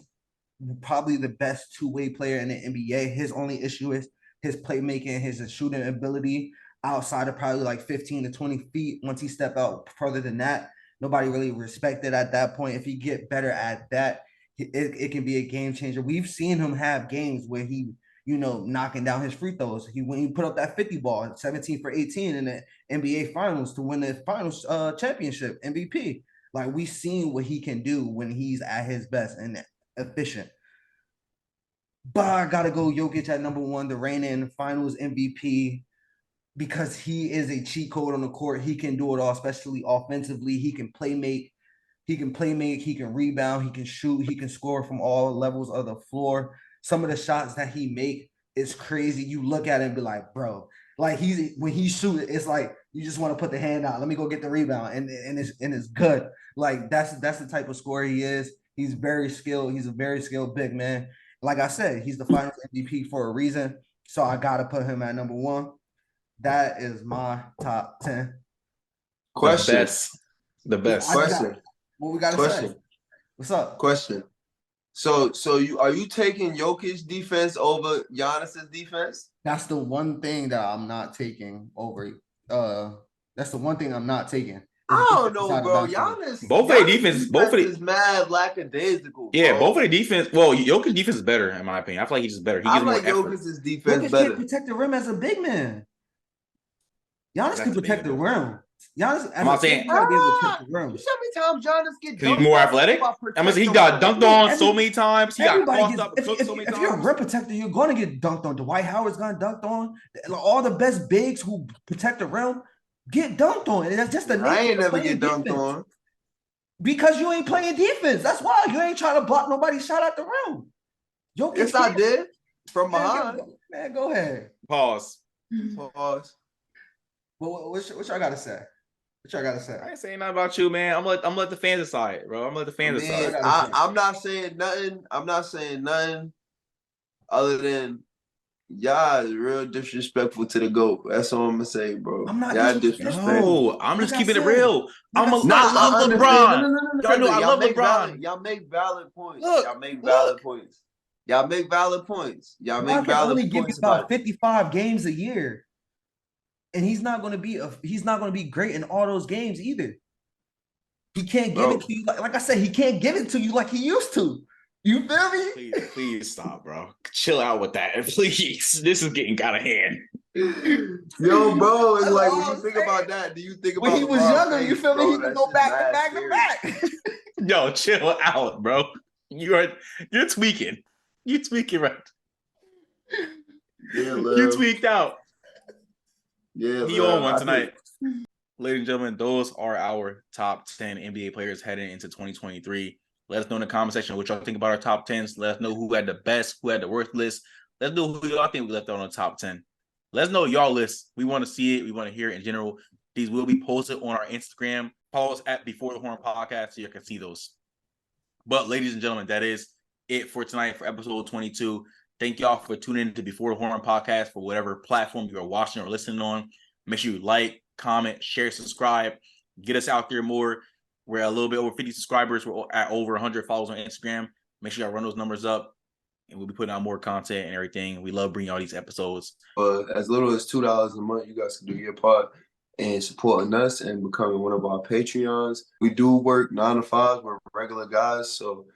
probably the best two-way player in the NBA. His only issue is his playmaking, his shooting ability outside of probably like 15 to 20 feet. Once he step out further than that, nobody really respected at that point. If he get better at that, it can be a game changer. We've seen him have games where he, knocking down his free throws. When he put up that 50 ball, 17 for 18 in the NBA finals to win the finals championship MVP. Like, we've seen what he can do when he's at his best and efficient. But I got to go Jokic at number 1, the reigning finals MVP. Because he is a cheat code on the court. He can do it all, especially offensively. He can playmate. He can rebound. He can shoot. He can score from all levels of the floor. Some of the shots that he make is crazy. You look at it and be like, bro, Like when he shoot it, it's like you just want to put the hand out. Let me go get the rebound, and it's good. Like that's the type of scorer he is. He's very skilled. He's a very skilled big man. Like I said, he's the Finals MVP for a reason. So I gotta put him at number one. That is my top 10. Question. The best. Question. What we gotta say? What's up? Question. So are you taking Jokic's defense over Giannis's defense? That's the one thing that I'm not taking over. That's the one thing I'm not taking. I don't know, bro. Giannis. Both of their defense is mad lackadaisical. Yeah, bro. both of their defense. Well, Jokic's defense is better in my opinion. I feel like he's just better. He I gives like more effort. Jokic's defense Jokic better. can't protect the rim as a big man. Giannis can protect the rim. Giannis, I'm not saying. you gotta be able to protect the rim. You see how many times Giannis get He's more athletic. I mean, he got dunked on so many times. He got crossed up and cooked so many times. If you're a rim protector, you're going to get dunked on. Dwight Howard's going to dunked on. All the best bigs who protect the rim get dunked on. And that's just the nature. I ain't never get dunked on. Because you ain't playing defense. That's why you ain't trying to block nobody's shot at the rim. Yes, I did. From behind. Man, go ahead. Pause. Well, what y'all got to say? What y'all got to say? I ain't saying nothing about you, man. I'm gonna let the fans decide, bro. I'm gonna let the fans decide. I'm not saying nothing. I'm not saying nothing other than y'all is real disrespectful to the GOAT. That's all I'm gonna say, bro. I'm not disrespectful. No, I'm just keeping it real. I love LeBron. Y'all know I love LeBron. Y'all make valid points. Look, Y'all make valid points. Y'all make valid points. Y'all make valid only points. Give about 55 games a year. And he's not going to be great in all those games either. He can't give it to you like I said. He can't give it to you like he used to. You feel me? Please stop, bro. Chill out with that, please. This is getting out of hand. Yo, bro, it's like when you think about that, do you think about when he was younger? You feel me? He could go back to back to back. Yo, chill out, bro. You're tweaking. You tweaking, right? Yeah, you tweaked out. Yeah, he on one tonight. Ladies and gentlemen, those are our top 10 NBA players heading into 2023. Let us know in the comment section what y'all think about our top 10s. Let us know who had the best, who had the worst list. Let us know who y'all think we left out on the top 10. Let us know y'all list. We want to see it. We want to hear it in general. These will be posted on our Instagram. Follow us at Before the Horn Podcast so you can see those. But ladies and gentlemen, that is it for tonight for episode 22. Thank y'all for tuning in to Before the Horn Podcast for whatever platform you are watching or listening on. Make sure you like, comment, share, subscribe. Get us out there more. We're a little bit over 50 subscribers. We're at over 100 followers on Instagram. Make sure y'all run those numbers up. And we'll be putting out more content and everything. We love bringing all these episodes. As little as $2 a month, you guys can do your part and supporting us and becoming one of our Patreons. We do work 9 to 5. We're regular guys. So,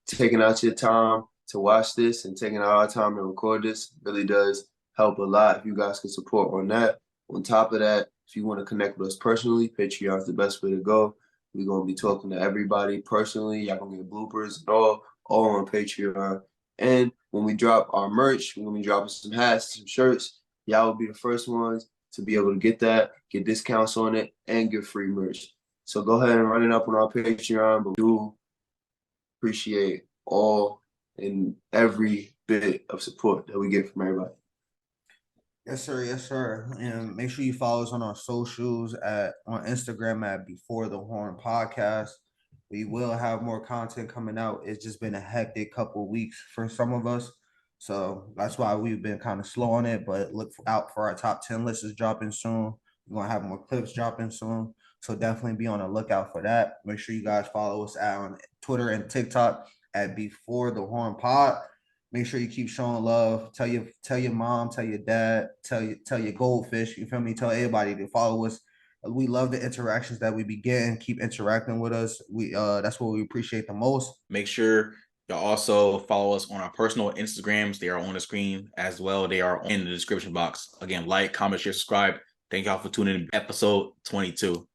taking out your time to watch this and taking out our time to record this really does help a lot if you guys can support on that. On top of that, if you want to connect with us personally, Patreon is the best way to go. We're going to be talking to everybody personally. Y'all going to get bloopers and all on Patreon. And when we drop our merch, we're going to be dropping some hats, some shirts. Y'all will be the first ones to be able to get that, get discounts on it, and get free merch. So go ahead and run it up on our Patreon. But we do appreciate all and every bit of support that we get from everybody. Yes, sir. Yes, sir. And make sure you follow us on our socials on Instagram at Before the Horn Podcast. We will have more content coming out. It's just been a hectic couple of weeks for some of us. So that's why we've been kind of slow on it, but look out for our top 10 lists is dropping soon. We're going to have more clips dropping soon. So definitely be on the lookout for that. Make sure you guys follow us on Twitter and TikTok at Before the Horn Pod. Make sure you keep showing love. Tell your mom, tell your dad, tell your goldfish. You feel me? Tell everybody to follow us. We love the interactions that we be getting. Keep interacting with us. That's what we appreciate the most. Make sure y'all also follow us on our personal Instagrams. They are on the screen as well. They are in the description box. Again, like, comment, share, subscribe. Thank y'all for tuning in episode 22.